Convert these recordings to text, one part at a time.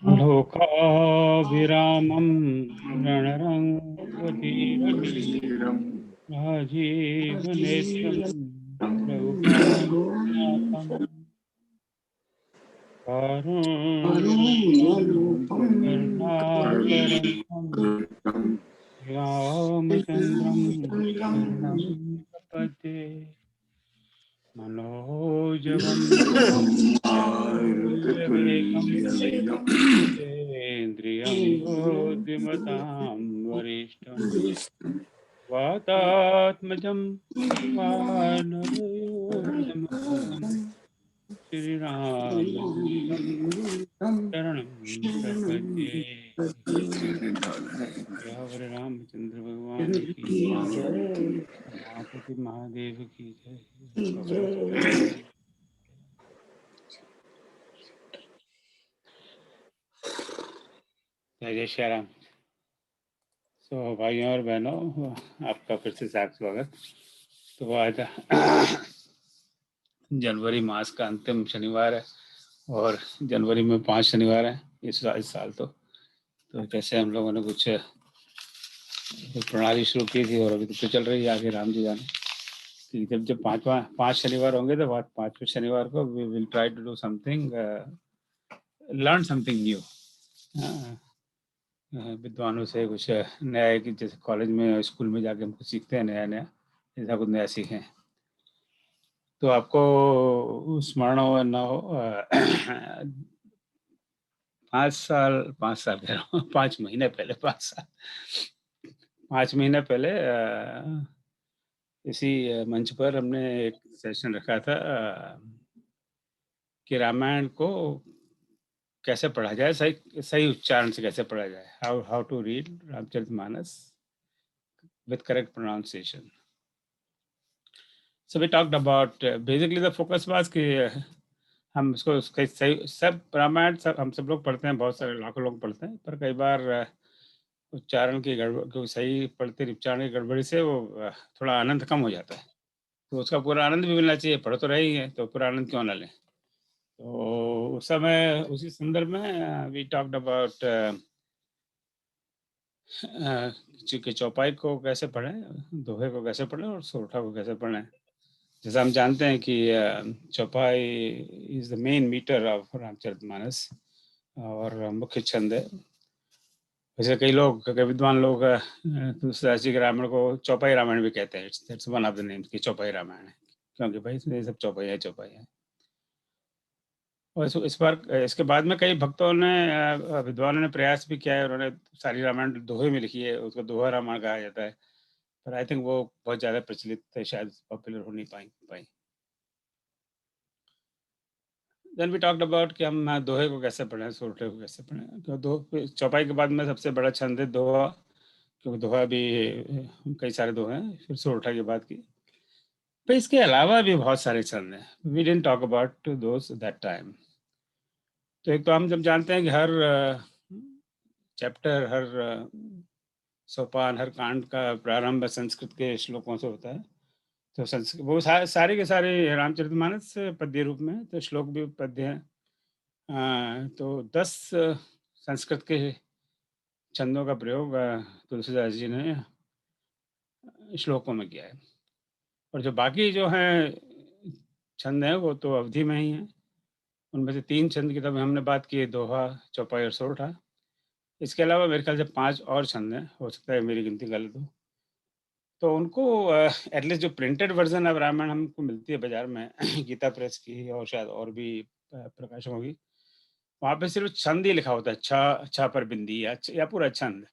लोकाभिरामं रणरङ्गधीरं राजीवनेत्रं रघुनाथं कारुण्यरूपं करुणाकरं रामचन्द्रं शरणं प्रपद्ये। मनोजवं मारुततुल्यवेगं जितेन्द्रियं बुद्धिमतां वरिष्ठं वातात्मजं वानरयूथमुख्यं श्रीरामदूतं शरणं प्रपद्ये। सियावर रामचंद्र भगवान की जय। उमापति महादेव की जय। पवन जय श्री राम। तो भाइयों और बहनों, आपका फिर से स्वागत। तो आज जनवरी मास का अंतिम शनिवार है और जनवरी में 5 शनिवार हैं इस साल। तो कैसे हम लोगों ने कुछ प्रणाली शुरू की थी और अभी तो चल रही है आगे, राम जी जाने कि जब 5 शनिवार होंगे तो 5वें शनिवार को we will try to do something, learn something new. विद्वानों से कुछ नया, कि जैसे कॉलेज में स्कूल में जाके हम कुछ सीखते हैं नया नया, ऐसा कुछ नया सीखें। तो आपको स्मरण हो ना हो, 5 साल कह रहा हूँ, 5 महीने पहले, 5 महीने पहले इसी मंच पर हमने एक सेशन रखा था कि रामायण को कैसे पढ़ा जाए, सही उच्चारण से कैसे पढ़ा जाए, how to read Ramcharitmanas with correct pronunciation. So we talked about basically the focus was कि हम इसको सही, सब रामायण सब हम सब लोग पढ़ते हैं, बहुत सारे लाखों लोग पढ़ते हैं, पर कई बार उच्चारण की गड़बड़, सही पढ़ते उच्चारण की गड़बड़ी से वो थोड़ा आनंद कम हो जाता है। तो उसका पूरा आनंद भी मिलना चाहिए, पढ़ तो रहे ही है तो पूरा आनंद क्यों ना लें। तो उस समय उसी संदर्भ में वी टॉक्ड अबाउट कि चौपाई को कैसे पढ़ें, दोहे को कैसे पढ़ें और सोरठा को कैसे पढ़ें। जैसे हम जानते हैं कि chaupai is the main meter of Ramcharitmanas और मुख्य छंद है। वैसे कई लोग, कई विद्वान लोग तुलसीदास जी के रामायण को चौपाई रामायण भी कहते हैं। It's one of the names कि चौपाई रामायण है, क्योंकि भाई इसमें ये सब चौपाई है। और इस बार इसके बाद में कई भक्तों ने, विद्वानों ने प्रयास भी किया है, उन्होंने सारी रामायण दोहे में लिखी है, उसको दोहा रामायण कहा जाता है, पर आई थिंक वो बहुत ज़्यादा प्रचलित है, शायद पॉपुलर हो नहीं पाई। देन वी टॉक्ड अबाउट कि हम दोहे को कैसे पढ़ें, सोरठे को कैसे पढ़ें। तो चौपाई के बाद में सबसे बड़ा छंद है दोहा, क्योंकि दोहा भी कई सारे दोहे हैं। फिर सोरठा की बात की, पर इसके अलावा भी बहुत सारे छंद हैं, we didn't talk about those that time. तो एक तो हम जब जानते हैं कि हर चैप्टर, हर सोपान, हर कांड का प्रारंभ संस्कृत के श्लोकों से होता है। तो संस्कृत वो सारे के सारे रामचरितमानस पद्य रूप में, तो श्लोक भी पद्य हैं। तो 10 संस्कृत के छंदों का प्रयोग तुलसीदास जी ने श्लोकों में किया है। और जो बाकी जो हैं छंद हैं वो तो अवधि में ही हैं। उनमें से 3 छंद की तब हमने बात की है, दोहा, चौपाई और सोरठा। इसके अलावा मेरे ख्याल से 5 और छंद हैं, हो सकता है मेरी गिनती गलत हो। तो उनको एटलीस्ट जो प्रिंटेड वर्जन अब रामायण हमको मिलती है बाजार में गीता प्रेस की और शायद और भी प्रकाशनों की, वहाँ पे सिर्फ छंद ही लिखा होता है, छ पर बिंदी या पूरा छंद,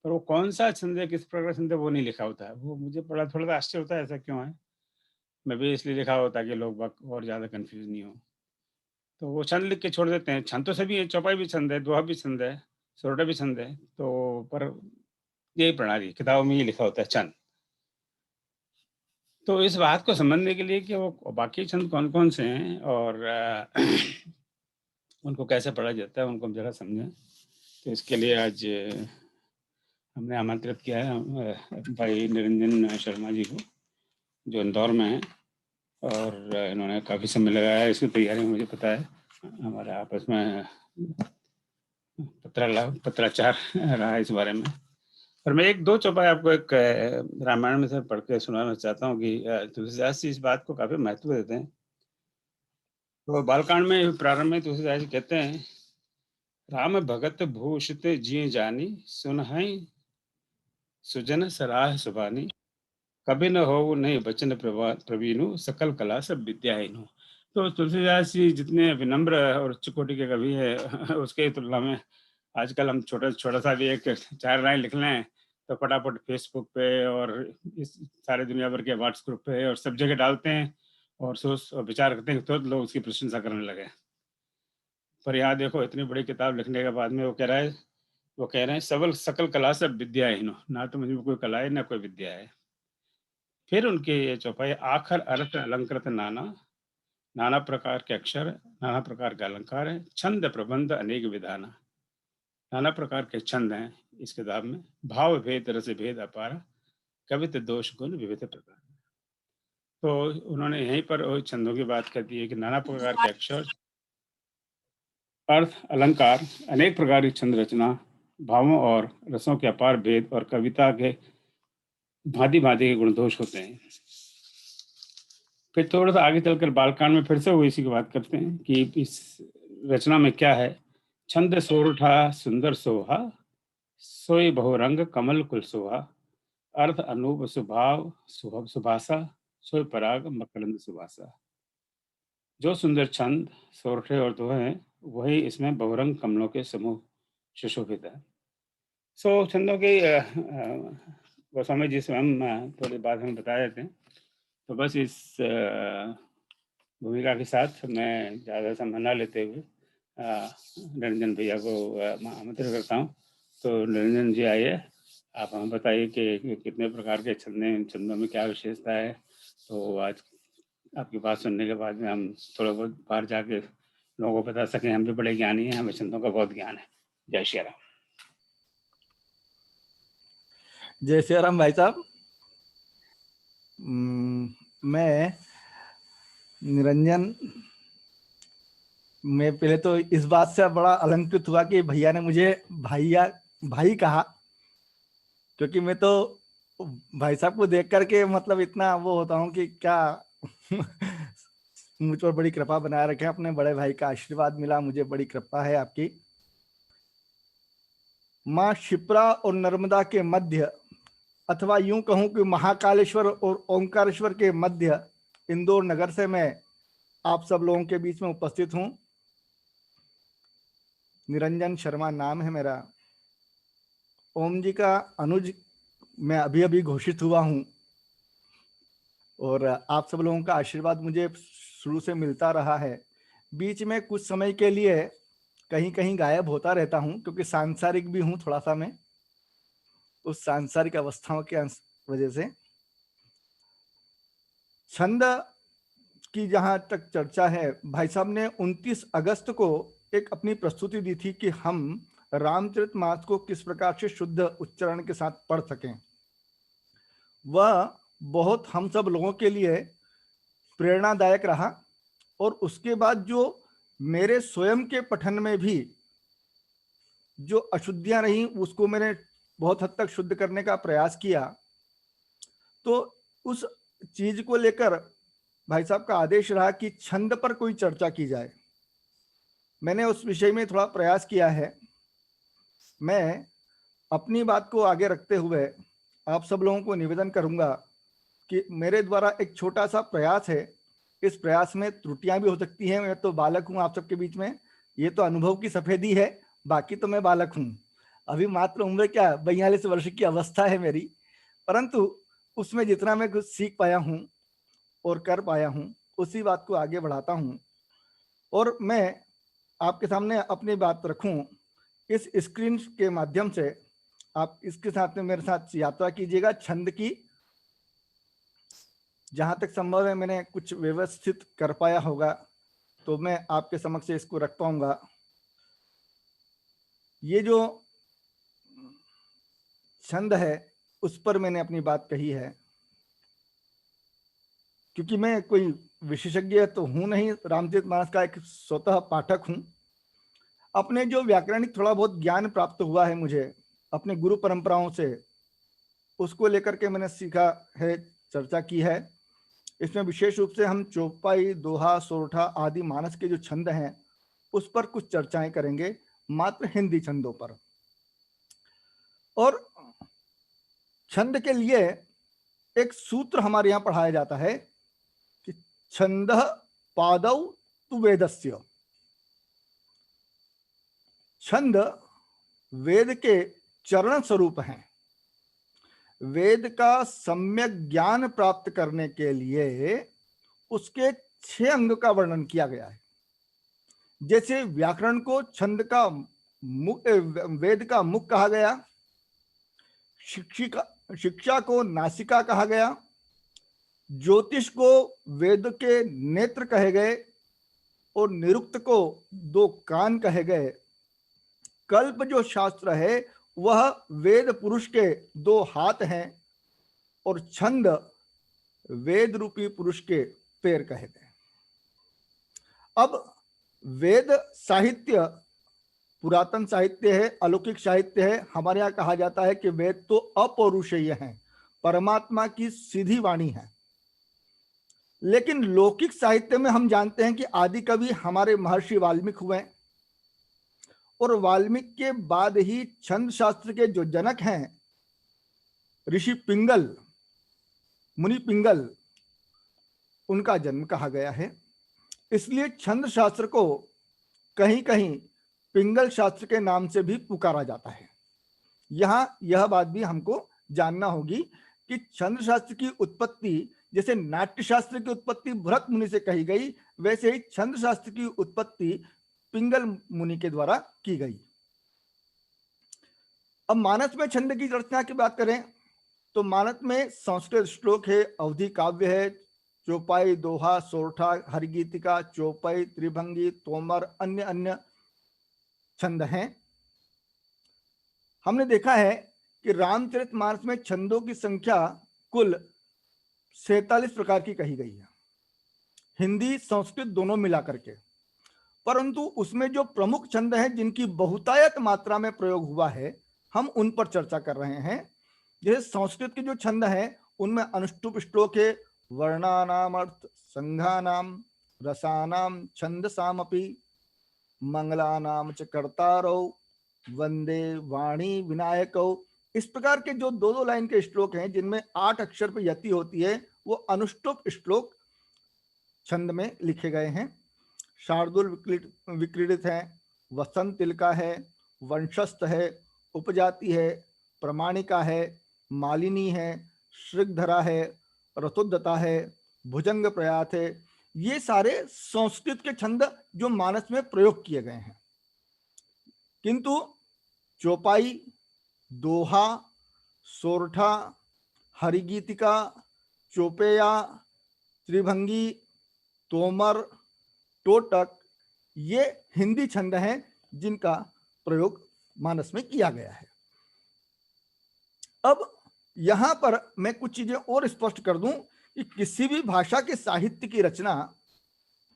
पर वो कौन सा छंद है, किस प्रकार का छंद है, वो नहीं लिखा होता है। वो मुझे बड़ा थोड़ा सा आश्चर्य होता है, ऐसा क्यों है। मैं भी इसलिए लिखा होता है कि लोग और ज़्यादा कन्फ्यूज़ नहीं हो। तो वो छंद लिख के छोड़ देते हैं। छंद तो सभी है, चौपाई भी छंद है, दोहा भी छंद है, सोरठा भी छंद है। तो पर यही प्रणाली किताबों में ये लिखा होता है, छंद। तो इस बात को समझने के लिए कि वो बाकी छंद कौन-कौन से हैं और उनको कैसे पढ़ा जाता है, उनको हम ज़रा समझें। तो इसके लिए आज हमने आमंत्रित किया है भाई निरंजन शर्मा जी को, जो इंदौर में हैं, और इन्होंने काफ़ी समय लगाया है इसकी तैयारी में, मुझे पता है। हमारे आपस में पत्राचार रहा है इस बारे में। और मैं 1-2 चौपाई आपको एक रामायण में से पढ़ के सुनाना चाहता हूँ कि तुलसीदास जी इस बात को काफ़ी महत्व देते हैं। तो बालकांड में प्रारंभ में तुलसीदास जी कहते हैं, राम भगत भूषित जिय जानी, सुनहिं सुजन सराह सुभानी, कभी न होवु नहीं बचन प्रवीणु, सकल कला सब विद्या हीनु। तो तुलसीदास जी जितने विनम्र और उच्च कोटि के कवि है उसके तुलना में आजकल हम छोटा-सा भी एक 4 लाइन लिख लें, तो फटाफट फेसबुक पे और इस सारे दुनिया भर के व्हाट्स ग्रुप पे और सब जगह डालते हैं और सोच और विचार करते हैं कि तुरंत लोग उसकी प्रशंसा करने लगे। पर यहाँ देखो इतनी बड़ी किताब लिखने के बाद में वो कह रहे हैं सबल सकल कला सब विद्या हीनो, ना तो मुझ में कोई कला है ना कोई विद्या है। फिर उनके ये चौपाई, आखर अर्थ अलंकृत नाना, नाना प्रकार के अक्षर, नाना प्रकार के अलंकार है, छंद प्रबंध अनेक विधाना। नाना प्रकार के छंद हैं इस किताब में, भाव भेद रस भेद अपार, कवित दोष गुण विविध प्रकार। तो उन्होंने यहीं पर वो छंदों की बात कर दी है कि नाना प्रकार के अक्षर, अर्थ, अलंकार, अनेक प्रकार की छंद रचना, भावों और रसों के अपार भेद और कविता के भांति भांति के गुण दोष होते हैं। फिर थोड़ा सा आगे चलकर बालकांड में फिर से वो इसी की बात करते हैं कि इस रचना में क्या है। छंद सोरठा सुंदर सोहा, सोई बहुरंग कमल कुल सोहा, अर्थ अनूप स्वभाव सुभाषा, सोई पराग मकरंद सुभाषा। जो सुंदर छंद सोरठे और दोहे हैं वही इसमें बहुरंग कमलों के समूह सुशोभित है। सो छंदों की गोस्वामी जी से हम थोड़ी बात हमें बता देते हैं। तो बस इस भूमिका के साथ मैं ज़्यादा समय ना लेते हुए निरंजन भैया को आमंत्रित करता हूँ। तो निरंजन जी आइए, आप हमें बताइए कि कितने प्रकार के छंद हैं, इन छंदों में क्या विशेषता है। तो आज आपकी बात सुनने के बाद में हम थोड़ा बहुत बाहर जाके लोगों को बता सकें हम भी बड़े ज्ञानी हैं, हमें छंदों का बहुत ज्ञान है। जय श्री राम। जय श्री राम भाई साहब। मैं निरंजन मैं पहले तो इस बात से बड़ा अलंकृत हुआ कि भैया ने मुझे भाई कहा, क्योंकि मैं तो भाई साहब को देख करके मतलब इतना वो होता हूँ कि क्या मुझ पर बड़ी कृपा बनाए रखे, अपने बड़े भाई का आशीर्वाद मिला, मुझे बड़ी कृपा है आपकी। माँ शिप्रा और नर्मदा के मध्य, अथवा यूं कहूं कि महाकालेश्वर और ओंकारेश्वर के मध्य इंदौर नगर से मैं आप सब लोगों के बीच में उपस्थित हूं। निरंजन शर्मा नाम है मेरा। ओम जी का अनुज मैं अभी अभी घोषित हुआ हूं और आप सब लोगों का आशीर्वाद मुझे शुरू से मिलता रहा है। बीच में कुछ समय के लिए कहीं कहीं गायब होता रहता हूं, क्योंकि सांसारिक भी हूं थोड़ा सा मैं, उस सांसारिक अवस्थाओं के वजह से। छंद की जहां तक चर्चा है, भाई साहब ने 29 अगस्त को एक अपनी प्रस्तुति दी थी कि हम रामचरितमानस को किस प्रकार से शुद्ध उच्चारण के साथ पढ़ सकें। वह बहुत हम सब लोगों के लिए प्रेरणादायक रहा और उसके बाद जो मेरे स्वयं के पठन में भी जो अशुद्धियां रहीं उसको मैंने बहुत हद तक शुद्ध करने का प्रयास किया। तो उस चीज को लेकर भाई साहब का आदेश रहा कि छंद पर कोई चर्चा की जाए। मैंने उस विषय में थोड़ा प्रयास किया है। मैं अपनी बात को आगे रखते हुए आप सब लोगों को निवेदन करूंगा कि मेरे द्वारा एक छोटा सा प्रयास है। इस प्रयास में त्रुटियां भी हो सकती हैं, मैं तो बालक हूं आप सबके बीच में, ये तो अनुभव की सफेदी है, बाकी तो मैं बालक हूं। अभी मात्र उम्र क्या 42 वर्ष की अवस्था है मेरी, परंतु उसमें जितना मैं कुछ सीख पाया हूं और कर पाया हूं उसी बात को आगे बढ़ाता हूं। और मैं आपके सामने अपनी बात रखूं इस स्क्रीन के माध्यम से, आप इसके साथ में मेरे साथ यात्रा कीजिएगा छंद की। जहां तक संभव है मैंने कुछ व्यवस्थित कर पाया होगा तो मैं आपके समक्ष इसको रख पाऊंगा। ये जो छंद है उस पर मैंने अपनी बात कही है, क्योंकि मैं कोई विशेषज्ञ तो हूं नहीं, रामचरितमानस का एक स्वतः पाठक हूं। अपने जो व्याकरणिक थोड़ा बहुत ज्ञान प्राप्त हुआ है मुझे अपने गुरु परंपराओं से, उसको लेकर के मैंने सीखा है, चर्चा की है। इसमें विशेष रूप से हम चौपाई, दोहा, सोरठा आदि मानस के जो छंद हैं उस पर कुछ चर्चाएं करेंगे, मात्र हिंदी छंदों पर। और छंद के लिए एक सूत्र हमारे यहाँ पढ़ाया जाता है कि छंदः पादौ तु वेदस्य। छंद वेद के चरण स्वरूप हैं। वेद का सम्यक ज्ञान प्राप्त करने के लिए उसके 6 अंग का वर्णन किया गया है। जैसे व्याकरण को छंद का वेद का मुख कहा गया, शिक्षा को नासिका कहा गया, ज्योतिष को वेद के नेत्र कहे गए और निरुक्त को 2 कान कहे गए। कल्प जो शास्त्र है वह वेद पुरुष के 2 हाथ हैं और छंद वेद रूपी पुरुष के पैर कहे गए। अब वेद साहित्य पुरातन साहित्य है, अलौकिक साहित्य है। हमारे यहाँ कहा जाता है कि वेद तो अपौरुषेय हैं, परमात्मा की सीधी वाणी है। लेकिन लौकिक साहित्य में हम जानते हैं कि आदि कवि हमारे महर्षि वाल्मीकि हुए और वाल्मीकि के बाद ही छंद शास्त्र के जो जनक हैं ऋषि पिंगल, मुनि पिंगल, उनका जन्म कहा गया है। इसलिए छंद शास्त्र को कहीं कहीं पिंगल शास्त्र के नाम से भी पुकारा जाता है। यहां यह बात भी हमको जानना होगी कि छंद शास्त्र की उत्पत्ति जैसे नाट्य शास्त्र की उत्पत्ति भरत मुनि से कही गई, वैसे ही छंद शास्त्र की उत्पत्ति पिंगल मुनि के द्वारा की गई। अब मानस में छंद की रचना की बात करें तो मानस में संस्कृत श्लोक है, अवधि काव्य है, चौपाई, दोहा, सोरठा, हरिगीतिका, चौपाई, त्रिभंगी, तोमर, अन्य अन्य छंद हैं। हमने देखा है कि रामचरितमानस में छंदों की संख्या कुल 47 प्रकार की कही गई है, हिंदी संस्कृत दोनों मिलाकर के। परंतु उसमें जो प्रमुख छंद हैं जिनकी बहुतायत मात्रा में प्रयोग हुआ है, हम उन पर चर्चा कर रहे हैं। जैसे संस्कृत के जो छंद हैं उनमें अनुष्टुप श्लोक है, वर्णानाम अर्थ संघानाम रसानाम छंदसामपि मंगलानाम च कर्तारौ वंदे वाणी विनायकौ। इस प्रकार के जो 2-2 लाइन के श्लोक हैं जिनमें 8 अक्षर पर यति होती है, वो अनुष्टुप श्लोक छंद में लिखे गए हैं। शार्दुल विक्रीडित है, वसंत तिलका है, वंशस्थ है, उपजाति है, प्रमाणिका है, मालिनी है, श्रृगधरा है, रतोद्दता है, भुजंग प्रयात है। ये सारे संस्कृत के छंद जो मानस में प्रयोग किए गए हैं। किंतु चौपाई, दोहा, सोरठा, हरिगीतिका, चौपेया, त्रिभंगी, तोमर, टोटक, ये हिंदी छंद हैं जिनका प्रयोग मानस में किया गया है। अब यहां पर मैं कुछ चीजें और स्पष्ट कर दूं कि किसी भी भाषा के साहित्य की रचना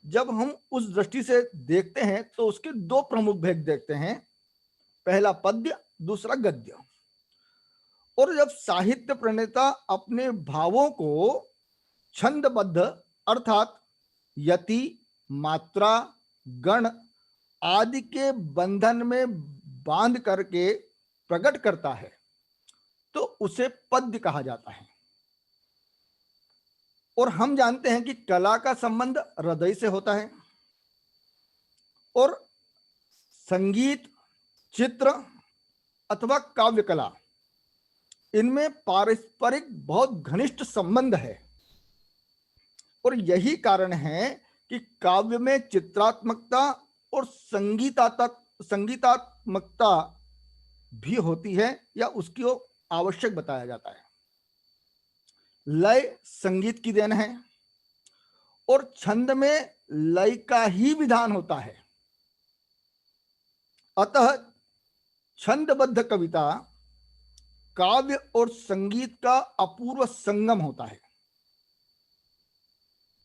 जब हम उस दृष्टि से देखते हैं तो उसके 2 प्रमुख भेद देखते हैं, पहला पद्य, दूसरा गद्य। और जब साहित्य प्रणेता अपने भावों को छंदबद्ध अर्थात यति, मात्रा, गण आदि के बंधन में बांध करके प्रकट करता है तो उसे पद्य कहा जाता है। और हम जानते हैं कि कला का संबंध हृदय से होता है और संगीत, चित्र अथवा काव्य कला, इनमें पारस्परिक बहुत घनिष्ठ संबंध है। और यही कारण है कि काव्य में चित्रात्मकता और संगीतात्मकता भी होती है या उसकी आवश्यक बताया जाता है। लय संगीत की देन है और छंद में लय का ही विधान होता है। अतः छंदबद्ध कविता काव्य और संगीत का अपूर्व संगम होता है।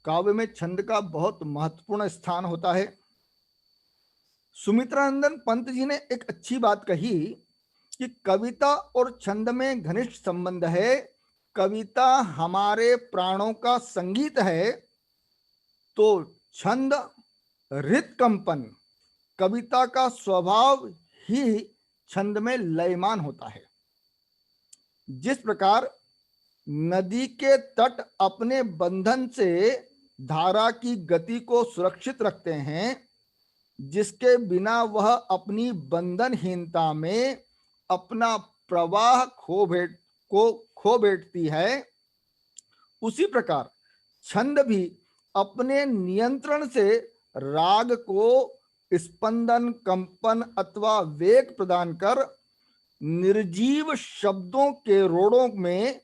काव्य में छंद का बहुत महत्वपूर्ण स्थान होता है। सुमित्रानंदन पंत जी ने एक अच्छी बात कही कि कविता और छंद में घनिष्ठ संबंध है। कविता हमारे प्राणों का संगीत है, तो छंद हृदकंपन। कविता का स्वभाव ही छंद में लयमान होता है। जिस प्रकार नदी के तट अपने बंधन से धारा की गति को सुरक्षित रखते हैं, जिसके बिना वह अपनी बंधनहीनता में अपना प्रवाह खो बैठती है, उसी प्रकार छंद भी अपने नियंत्रण से राग को स्पंदन, कंपन अथवा वेग प्रदान कर निर्जीव शब्दों के रोड़ों में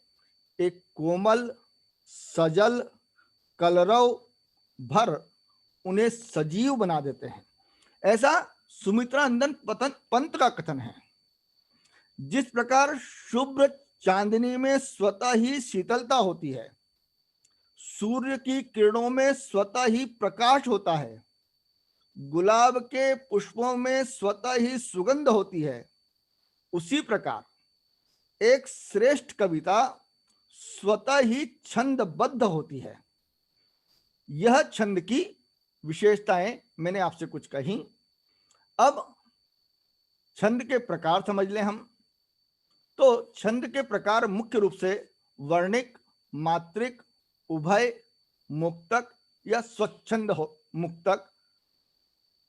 एक कोमल, सजल कलरव भर उन्हें सजीव बना देते हैं। ऐसा सुमित्रानंदन पंत का कथन है। जिस प्रकार शुभ्र चांदनी में स्वतः ही शीतलता होती है, सूर्य की किरणों में स्वतः ही प्रकाश होता है, गुलाब के पुष्पों में स्वतः ही सुगंध होती है, उसी प्रकार एक श्रेष्ठ कविता स्वतः ही छंदबद्ध होती है। यह छंद की विशेषताएं मैंने आपसे कुछ कही। अब छंद के प्रकार समझ लें हम। तो छंद के प्रकार मुख्य रूप से वर्णिक, मात्रिक, उभय, मुक्तक या स्वच्छंद मुक्तक।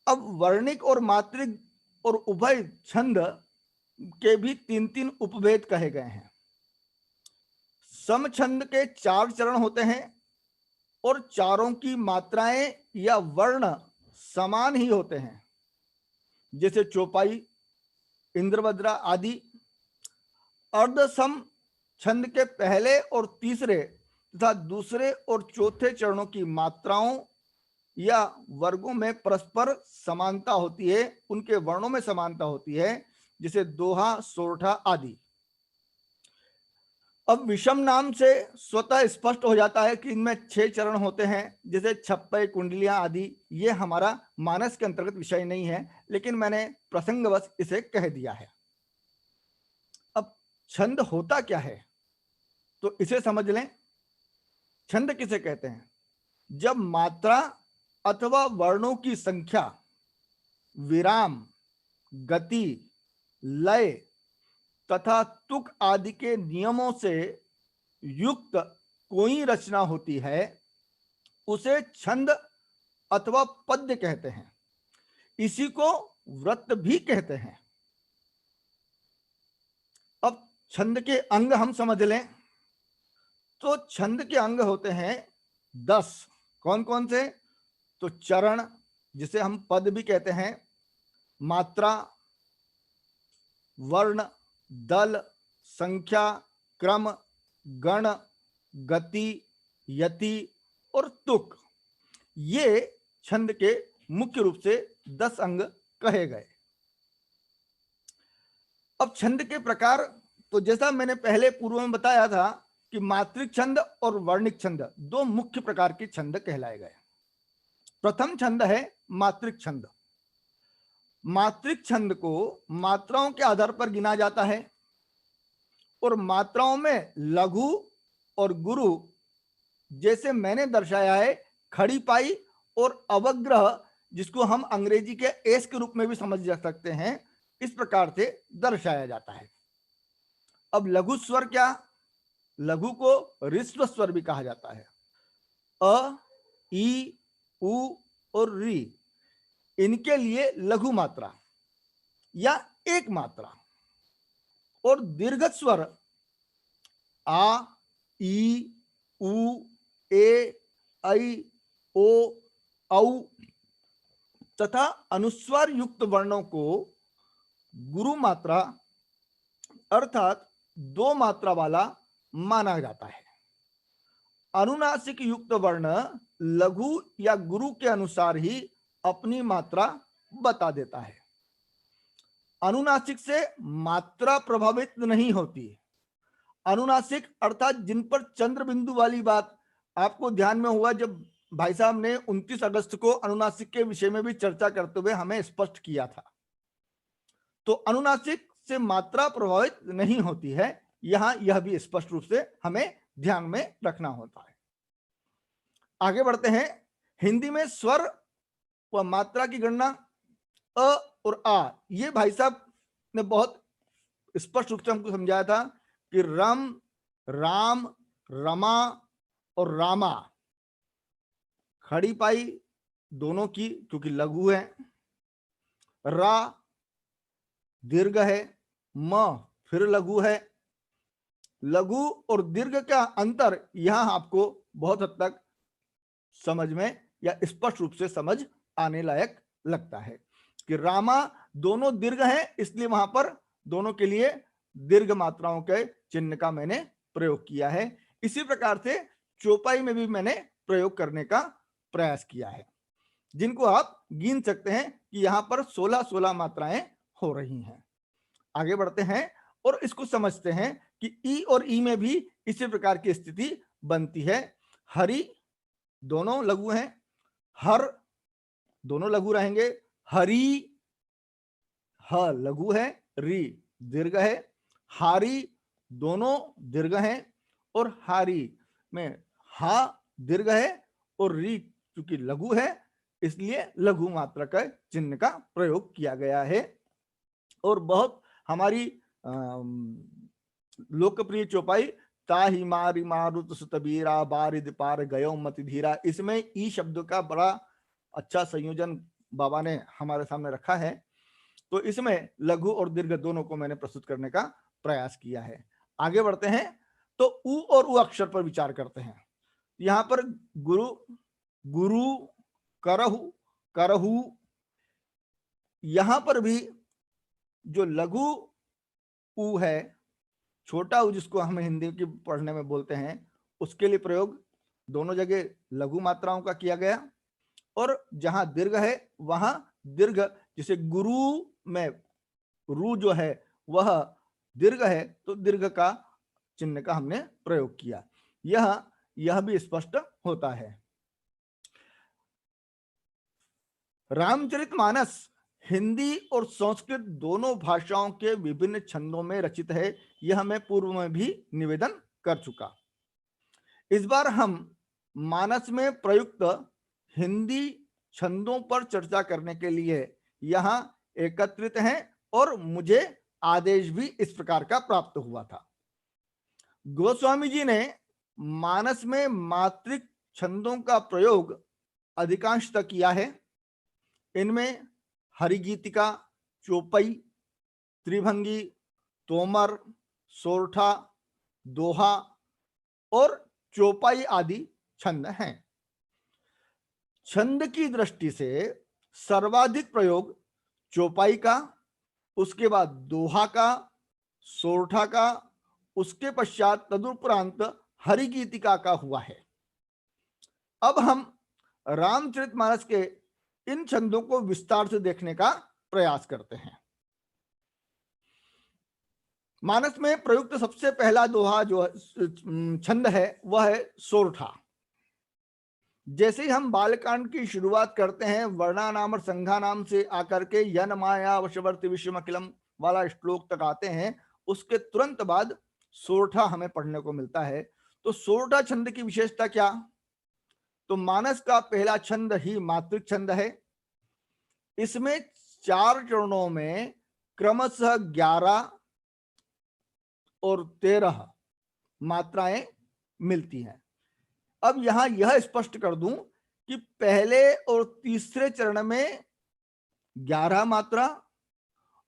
अब वर्णिक और मात्रिक और उभय छंद के भी तीन तीन उपभेद कहे गए हैं। समछंद के 4 चरण होते हैं और चारों की मात्राएं या वर्ण समान ही होते हैं, जैसे चौपाई, इंद्रभद्रा आदि। अर्धसम छंद के पहले और तीसरे तथा दूसरे और चौथे चरणों की मात्राओं या वर्गों में परस्पर समानता होती है, उनके वर्णों में समानता होती है, जैसे दोहा, सोरठा आदि। अब विषम नाम से स्वतः स्पष्ट हो जाता है कि इनमें 6 चरण होते हैं, जैसे छप्पे, कुंडलियां आदि। ये हमारा मानस के अंतर्गत विषय नहीं है, लेकिन मैंने प्रसंगवश इसे कह दिया है। अब छंद होता क्या है, तो इसे समझ लें। छंद किसे कहते हैं? जब मात्रा अथवा वर्णों की संख्या, विराम, गति, लय तथा तुक आदि के नियमों से युक्त कोई रचना होती है, उसे छंद अथवा पद्य कहते हैं। इसी को व्रत भी कहते हैं। अब छंद के अंग हम समझ लें। तो छंद के अंग होते हैं 10। कौन कौन से? तो चरण, जिसे हम पद भी कहते हैं, मात्रा, वर्ण, दल, संख्या, क्रम, गण, गति, यति और तुक। ये छंद के मुख्य रूप से 10 अंग कहे गए। अब छंद के प्रकार, तो जैसा मैंने पहले पूर्व में बताया था कि मात्रिक छंद और वर्णिक छंद 2 मुख्य प्रकार के छंद कहलाए गए। प्रथम छंद है मात्रिक छंद। मात्रिक छंद को मात्राओं के आधार पर गिना जाता है और मात्राओं में लघु और गुरु, जैसे मैंने दर्शाया है, खड़ी पाई और अवग्रह, जिसको हम अंग्रेजी के एस के रूप में भी समझ सकते हैं, इस प्रकार से दर्शाया जाता है। अब लघु स्वर क्या? लघु को ऋस्व स्वर भी कहा जाता है। अ, ई, उ और री, इनके लिए लघु मात्रा या एक मात्रा। और दीर्घ स्वर आ, ई, उ, ए, ऐ, ओ, औ तथा अनुस्वार युक्त वर्णों को गुरु मात्रा अर्थात 2 मात्रा वाला माना जाता है। अनुनासिक युक्त वर्ण लघु या गुरु के अनुसार ही अपनी मात्रा बता देता है। अनुनासिक से मात्रा प्रभावित नहीं होती। अनुनासिक अर्थात जिन पर चंद्र बिंदु वाली बात आपको ध्यान में हुआ, जब भाई साहब ने 29 अगस्त को अनुनासिक के विषय में भी चर्चा करते हुए हमें स्पष्ट किया था। तो अनुनासिक से मात्रा प्रभावित नहीं होती है, यहां यह भी स्पष्ट रूप से हमें ध्यान में रखना होता है। आगे बढ़ते हैं। हिंदी में स्वर व मात्रा की गणना अ और आ, ये भाई साहब ने बहुत स्पष्ट रूप से हमको समझाया था कि रम, राम, रमा और रामा, खड़ी पाई दोनों की क्योंकि लघु है, रा दीर्घ है, म फिर लघु है। लघु और दीर्घ का अंतर यहां आपको बहुत हद तक समझ में या स्पष्ट रूप से समझ आने लायक लगता है कि रामा दोनों दीर्घ हैं, इसलिए वहां पर दोनों के लिए दीर्घ मात्राओं के चिन्ह का मैंने प्रयोग किया है। इसी प्रकार से चौपाई में भी मैंने प्रयोग करने का प्रयास किया है, जिनको आप गिन सकते हैं कि यहां पर 16-16 मात्राएं हो रही हैं। आगे बढ़ते हैं और इसको समझते हैं कि ई और ई में भी इसी प्रकार की स्थिति बनती है। हरि दोनों लघु हैं, हर दोनों लघु रहेंगे, हरी ह लघु है, री दीर्घ है, हारी दोनों दीर्घ हैं और हारी में हा दीर्घ है और री चूंकि लघु है इसलिए लघु मात्रा का चिन्ह का प्रयोग किया गया है। और बहुत हमारी लोकप्रिय चौपाई ताहि मारी मारुत सुतबीरा बारिद पार गयो मति धीरा, इसमें ई शब्द का बड़ा अच्छा संयोजन बाबा ने हमारे सामने रखा है। तो इसमें लघु और दीर्घ दोनों को मैंने प्रस्तुत करने का प्रयास किया है। आगे बढ़ते हैं तो उ और उ अक्षर पर विचार करते हैं। यहां पर गुरु, गुरु, करहु, करहु, यहां पर भी जो लघु उ है, छोटा उ जिसको हम हिंदी की पढ़ने में बोलते हैं, उसके लिए प्रयोग दोनों जगह लघु मात्राओं का किया गया। और जहां दीर्घ है वहां दीर्घ, जैसे गुरु में रू जो है वह दीर्घ है तो दीर्घ का चिन्ह का हमने प्रयोग किया। यह भी स्पष्ट होता है। रामचरितमानस हिंदी और संस्कृत दोनों भाषाओं के विभिन्न छंदों में रचित है, यह मैं पूर्व में भी निवेदन कर चुका। इस बार हम मानस में प्रयुक्त हिंदी छंदों पर चर्चा करने के लिए यहां एकत्रित हैं और मुझे आदेश भी इस प्रकार का प्राप्त हुआ था। गोस्वामी जी ने मानस में मात्रिक छंदों का प्रयोग अधिकांशतः किया है। इनमें हरिगीतिका, चौपई, त्रिभंगी, तोमर, सोरठा, दोहा और चौपाई आदि छंद हैं। छंद की दृष्टि से सर्वाधिक प्रयोग चौपाई का, उसके बाद दोहा का, सोरठा का, उसके पश्चात तदुपरांत हरिगीतिका का हुआ है। अब हम रामचरितमानस के इन छंदों को विस्तार से देखने का प्रयास करते हैं। मानस में प्रयुक्त सबसे पहला दोहा जो छंद है वह है सोरठा। जैसे ही हम बालकांड की शुरुआत करते हैं, वर्णा नाम और संघा नाम से आकर के यन माया वशवर्ती विश्वमखिलम वाला श्लोक तक आते हैं, उसके तुरंत बाद सोरठा हमें पढ़ने को मिलता है। तो सोरठा छंद की विशेषता क्या? तो मानस का पहला छंद ही मात्रिक छंद है। इसमें 4 चरणों में क्रमशः 11 और 13 मात्राएं मिलती हैं। अब यहां यह स्पष्ट कर दूं कि पहले और तीसरे चरण में 11 मात्रा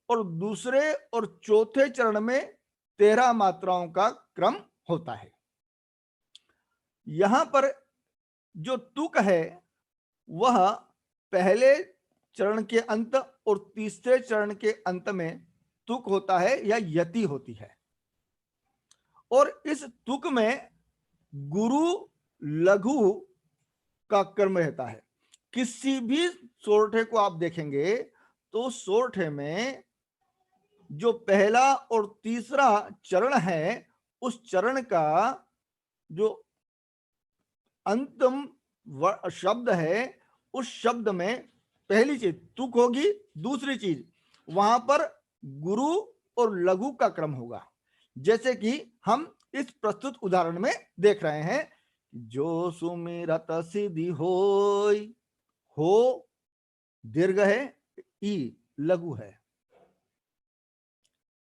और दूसरे और चौथे चरण में 13 मात्राओं का क्रम होता है। यहां पर जो तुक है वह पहले चरण के अंत और तीसरे चरण के अंत में तुक होता है या यति होती है। और इस तुक में गुरु लघु का क्रम रहता है। किसी भी सोरठे को आप देखेंगे तो सोरठे में जो पहला और तीसरा चरण है उस चरण का जो अंतिम शब्द है, उस शब्द में पहली चीज तुक होगी, दूसरी चीज वहां पर गुरु और लघु का क्रम होगा। जैसे कि हम इस प्रस्तुत उदाहरण में देख रहे हैं, जो सुमिरत सिद्धि होय, हो दीर्घ है, ई लघु है।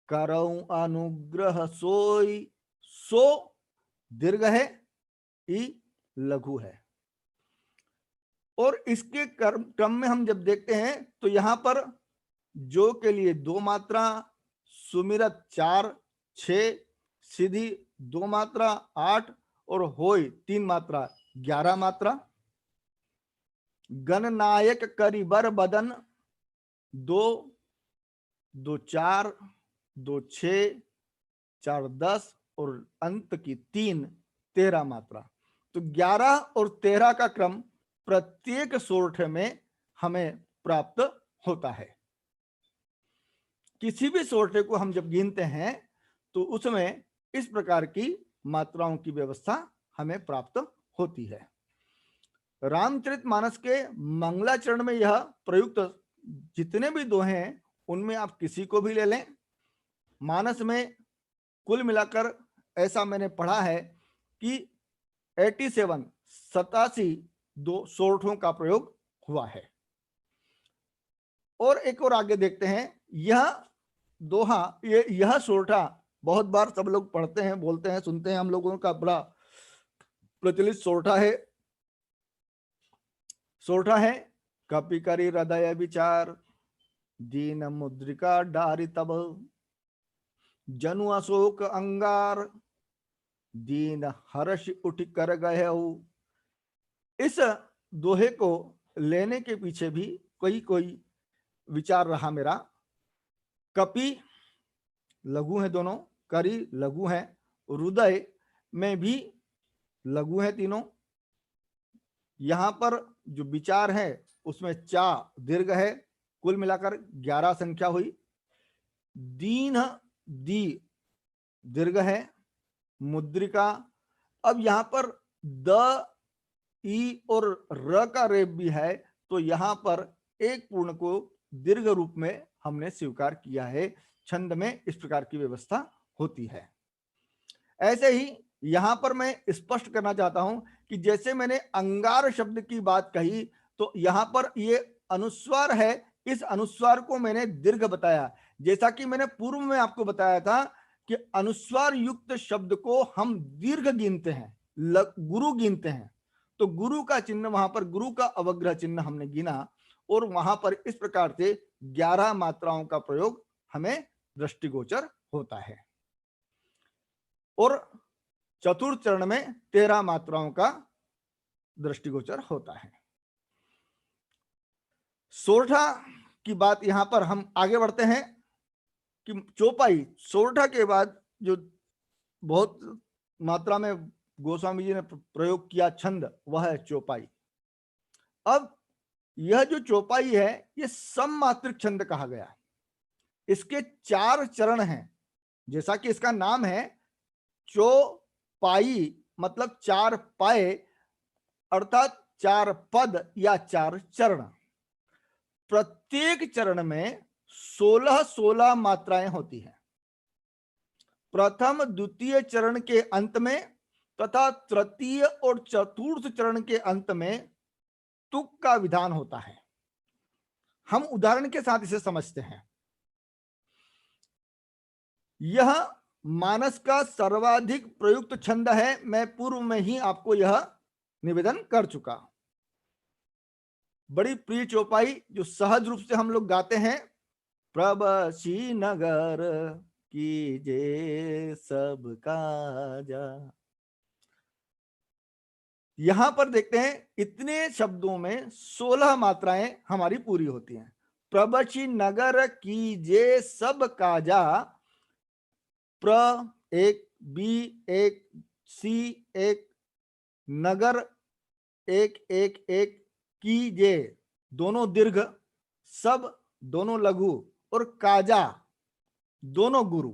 करऊं अनुग्रह सोई, सो दीर्घ है, ई लघु है। और इसके क्रम में हम जब देखते हैं तो यहां पर जो के लिए 2 मात्रा, सुमिरत 4, 6, सिद्धि 2 मात्रा 8 और होय 3 मात्रा 11 मात्रा। गणनायक करिबर बदन 2, 2 4, 2 6, 4 10 और अंत की 3 13 मात्रा। तो 11 और 13 का क्रम प्रत्येक सोरठे में हमें प्राप्त होता है। किसी भी सोरठे को हम जब गिनते हैं तो उसमें इस प्रकार की मात्राओं की व्यवस्था हमें प्राप्त होती है। रामचरितमानस के मंगलाचरण में यह प्रयुक्त जितने भी दोहे हैं उनमें आप किसी को भी ले लें, मानस में कुल मिलाकर ऐसा मैंने पढ़ा है कि 87 दो सोरठों का प्रयोग हुआ है। और एक और आगे देखते हैं, यह दोहा, यह सोरठा बहुत बार सब लोग पढ़ते हैं, बोलते हैं, सुनते हैं, हम लोगों का बड़ा प्रचलित सोरठा है। कपि करी हृदय विचार, दीन मुद्रिका डारी तब, जनु अशोक अंगार, दीन हर्ष उठ कर गए। इस दोहे को लेने के पीछे भी कोई विचार रहा मेरा। कपि लघु है दोनों, करी लघु है, हृदय में भी लघु है तीनों। यहां पर जो विचार है उसमें चा दीर्घ है, कुल मिलाकर 11 संख्या हुई। दीन दी दीर्घ है, मुद्रिका, अब यहां पर द ई और र का रेप भी है, तो यहां पर एक पूर्ण को दीर्घ रूप में हमने स्वीकार किया है। छंद में इस प्रकार की व्यवस्था होती है। ऐसे ही यहां पर मैं स्पष्ट करना चाहता हूं कि जैसे मैंने अंगार शब्द की बात कही, तो यहां पर ये अनुस्वार है, इस अनुस्वार को मैंने दीर्घ बताया। जैसा कि मैंने पूर्व में आपको बताया था कि अनुस्वार युक्त शब्द को हम दीर्घ गिनते हैं, गुरु गिनते हैं। तो गुरु का चिन्ह, वहां पर गुरु का अवग्रह चिन्ह हमने गिना, और वहां पर इस प्रकार से 11 मात्राओं का प्रयोग हमें दृष्टिगोचर होता है। और चतुर्थ चरण में 13 मात्राओं का दृष्टिगोचर होता है। सोरठा की बात यहां पर हम आगे बढ़ते हैं कि चौपाई, सोरठा के बाद जो बहुत मात्रा में गोस्वामी जी ने प्रयोग किया छंद, वह है चौपाई। अब यह जो चौपाई है, यह सममात्रिक छंद कहा गया। इसके 4 चरण हैं, जैसा कि इसका नाम है चौपाई, मतलब 4 पाए, अर्थात 4 पद या 4 चरण। प्रत्येक चरण में 16-16 मात्राएं होती हैं। प्रथम द्वितीय चरण के अंत में तथा तृतीय और चतुर्थ चरण के अंत में तुक का विधान होता है। हम उदाहरण के साथ इसे समझते हैं। यह मानस का सर्वाधिक प्रयुक्त छंद है। मैं पूर्व में ही आपको यह निवेदन कर चुका। बड़ी प्रिय चौपाई जो सहज रूप से हम लोग गाते हैं, प्रभसी नगर कीजे सब काजा। यहां पर देखते हैं इतने शब्दों में 16 मात्राएं हमारी पूरी होती हैं। प्रभसी नगर कीजे सब काजा, प्र एक, बी एक, सी एक, नगर एक एक एक, कीजे दोनों दीर्घ, सब दोनों लघु, और काजा दोनों गुरु।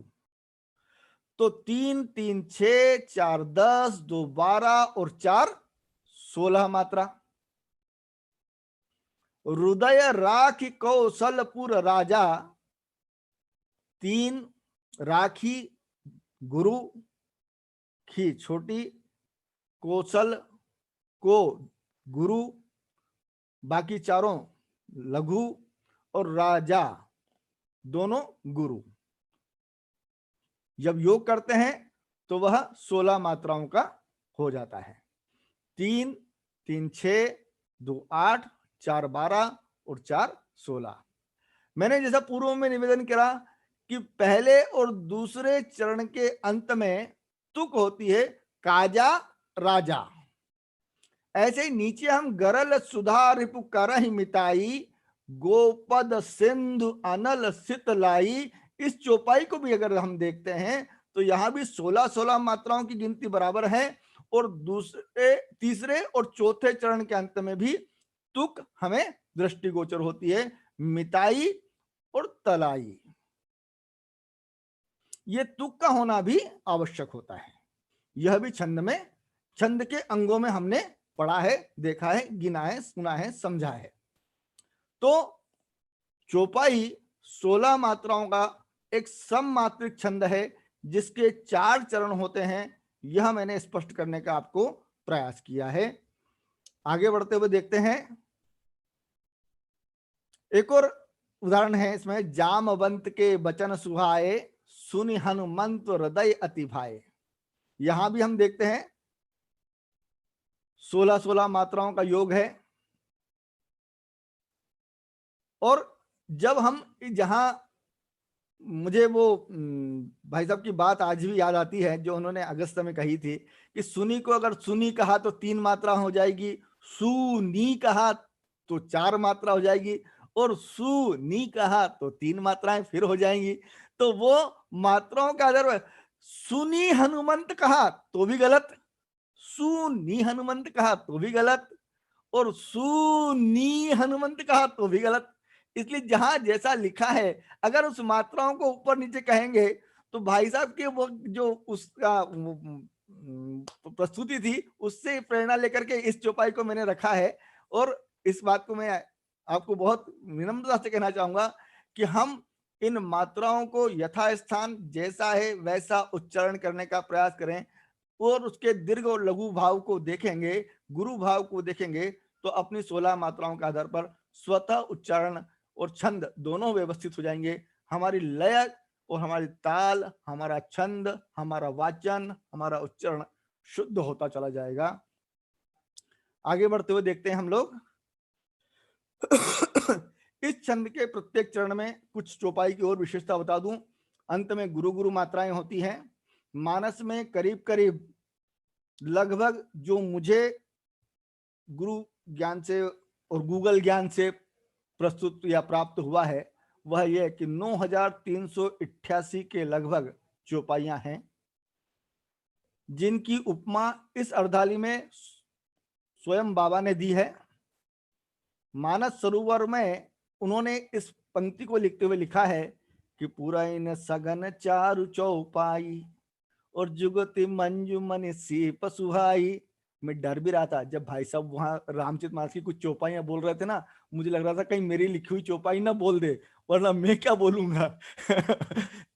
तो 3 3 6, 4 10, 2 12 और 4 16 मात्रा। हृदय राखी कौशलपुर राजा, 3 राखी गुरु, खी छोटी, कौशल को गुरु, बाकी चारों लघु, और राजा दोनों गुरु। जब योग करते हैं तो वह 16 मात्राओं का हो जाता है। 3 3 6, 2 8, 4 12 और 4 16। मैंने जैसा पूर्व में निवेदन करा कि पहले और दूसरे चरण के अंत में तुक होती है काजा राजा। ऐसे ही नीचे हम गरल सुधा रिपु करहि मिताई, गोपद सिंधु अनल सितलाई। इस चौपाई को भी अगर हम देखते हैं तो यहां भी 16-16 मात्राओं की गिनती बराबर है, और दूसरे, तीसरे और चौथे चरण के अंत में भी तुक हमें दृष्टिगोचर होती है, मिताई और तलाई। ये तुक का होना भी आवश्यक होता है। यह भी छंद में, छंद के अंगों में हमने पढ़ा है, देखा है, गिना है, सुना है, समझा है। तो चौपाई 16 मात्राओं का एक सममात्रिक छंद है जिसके 4 चरण होते हैं। यह मैंने स्पष्ट करने का आपको प्रयास किया है। आगे बढ़ते हुए देखते हैं, एक और उदाहरण है इसमें, जामवंत के बचन सुहाए, सुनि हनुमंत हृदय अति भाए। यहां भी हम देखते हैं 16-16 मात्राओं का योग है। और जब हम जहां, मुझे वो भाई साहब की बात आज भी याद आती है जो उन्होंने अगस्त में कही थी कि सुनी को अगर सुनी कहा तो 3 मात्रा हो जाएगी, सुनी कहा तो 4 मात्रा हो जाएगी, और सुनी कहा तो 3 मात्राएं फिर हो जाएंगी। तो वो मात्राओं का आधार पर सुनी हनुमंत कहा तो भी गलत, सुनी हनुमंत कहा तो भी गलत, और सुनी हनुमंत कहा तो भी गलत। इसलिए जहां जैसा लिखा है, अगर उस मात्राओं को ऊपर नीचे कहेंगे तो भाई साहब के वो जो उसका प्रस्तुति थी उससे प्रेरणा लेकर के इस चौपाई को मैंने रखा है। और इस बात को मैं आपको बहुत विनम्रता से कहना चाहूंगा कि हम इन मात्राओं को यथास्थान जैसा है वैसा उच्चारण करने का प्रयास करें, और उसके दीर्घ और लघु भाव को देखेंगे, गुरु भाव को देखेंगे, तो अपनी 16 मात्राओं के आधार पर स्वतः उच्चारण और छंद दोनों व्यवस्थित हो जाएंगे। हमारी लय और हमारी ताल, हमारा छंद, हमारा वाचन, हमारा उच्चारण शुद्ध होता चला जाएगा। आगे बढ़ते हुए देखते हैं हम लोग इस छंद के प्रत्येक चरण में कुछ चौपाई की और विशेषता बता दूं। अंत में गुरु गुरु मात्राएं होती हैं। मानस में करीब करीब लगभग जो मुझे गुरु ज्ञान से और गूगल ज्ञान से प्रस्तुत या प्राप्त हुआ है वह यह कि 9388 के लगभग चौपाइयां हैं, जिनकी उपमा इस अर्धाली में स्वयं बाबा ने दी है। मानस सरोवर में उन्होंने इस पंक्ति को लिखते हुए लिखा है कि पुरैन सगन चारु चौपाई, और जुगति मंजू मन सीप सुहाई। मैं डर भी रहा था जब भाई साहब वहां रामचरितमानस की कुछ चौपाइयां बोल रहे थे ना, मुझे लग रहा था कहीं मेरी लिखी हुई चौपाई ना बोल दे, वरना मैं क्या बोलूंगा।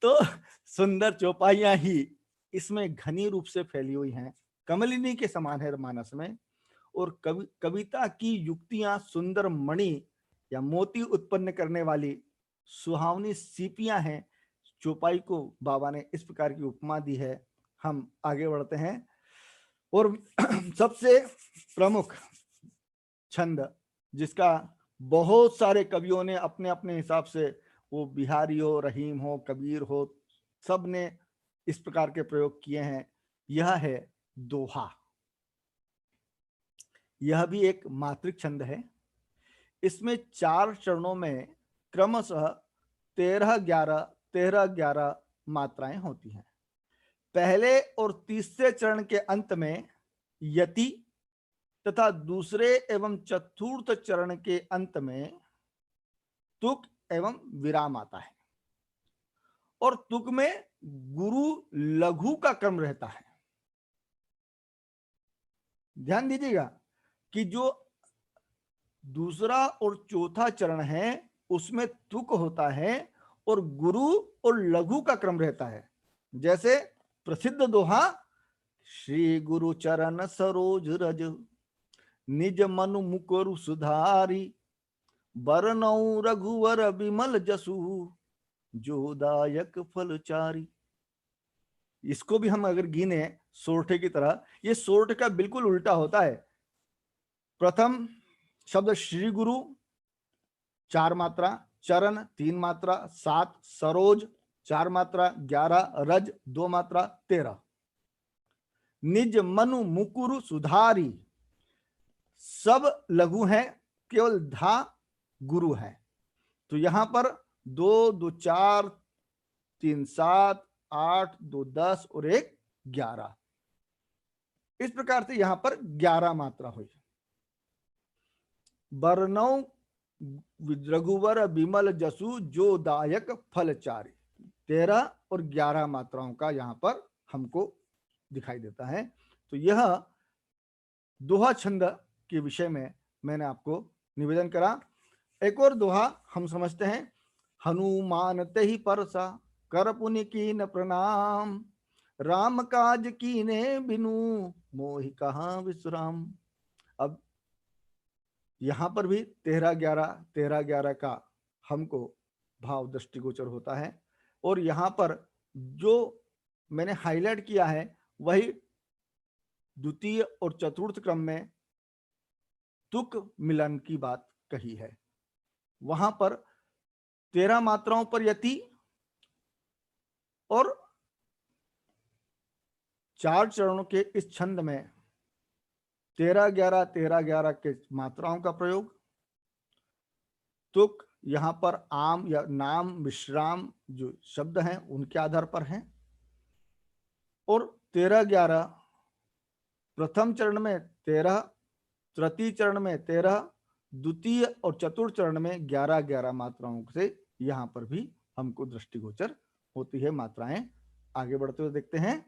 तो सुंदर चौपाइयां ही इसमें घनी रूप से फैली हुई हैं, कमलिनी के समान है मानस में। और कविता की युक्तियां सुंदर मणि या मोती उत्पन्न करने वाली सुहावनी सीपियां हैं। चौपाई को बाबा ने इस प्रकार की उपमा दी है। हम आगे बढ़ते हैं, और सबसे प्रमुख छंद जिसका बहुत सारे कवियों ने अपने अपने हिसाब से, वो बिहारी हो, रहीम हो, कबीर हो, सब ने इस प्रकार के प्रयोग किए हैं, यह है दोहा। यह भी एक मात्रिक छंद है। इसमें 4 चरणों में क्रमशः 13-11 मात्राएं होती हैं। पहले और तीसरे चरण के अंत में यति तथा दूसरे एवं चतुर्थ चरण के अंत में तुक एवं विराम आता है, और तुक में गुरु लघु का क्रम रहता है। ध्यान दीजिएगा, कि जो दूसरा और चौथा चरण है उसमें तुक होता है और गुरु और लघु का क्रम रहता है। जैसे प्रसिद्ध दोहा, श्री गुरु चरण सरोज रज निज मनु मुकुरु सुधारी बरनऊ रघुवर बिमल जसु जो दायक फलचारी। इसको भी हम अगर गिने सोरठे की तरह, ये सोरठ का बिल्कुल उल्टा होता है। प्रथम शब्द श्री गुरु 4 मात्रा, चरण 3 मात्रा, 7 सरोज 4 मात्रा, 11 रज 2 मात्रा, 13 निज मनु मुकुरु सुधारी, सब लघु हैं, केवल धा गुरु है। तो यहां पर 2 2 4 3 7 8 2 10 और 1 11, इस प्रकार से यहां पर 11 मात्रा हुई। बरनौ रघुवर बिमल जसु जो दायक फलचारी, 13 और 11 मात्राओं का यहां पर हमको दिखाई देता है। तो यह दोहा छंद के विषय में मैंने आपको निवेदन करा। एक और दोहा हम समझते हैं, हनुमान तेहि परसा कर पुनि कीन प्रणाम राम काज कीने बिनु मोहि कहाँ विश्राम। अब यहां पर भी 13-11 का हमको भाव दृष्टिगोचर होता है। और यहां पर जो मैंने हाईलाइट किया है वही द्वितीय और चतुर्थ क्रम में तुक मिलन की बात कही है। वहां पर 13 मात्राओं पर यति और 4 चरणों के इस छंद में 13-11 के मात्राओं का प्रयोग। तुक यहां पर आम या नाम विश्राम जो शब्द हैं उनके आधार पर हैं। और 13-11 प्रथम चरण में 13, तृतीय चरण में 13, द्वितीय और चतुर्थ चरण में 11-11 मात्राओं से यहां पर भी हमको दृष्टिगोचर होती है मात्राएं। आगे बढ़ते हुए देखते हैं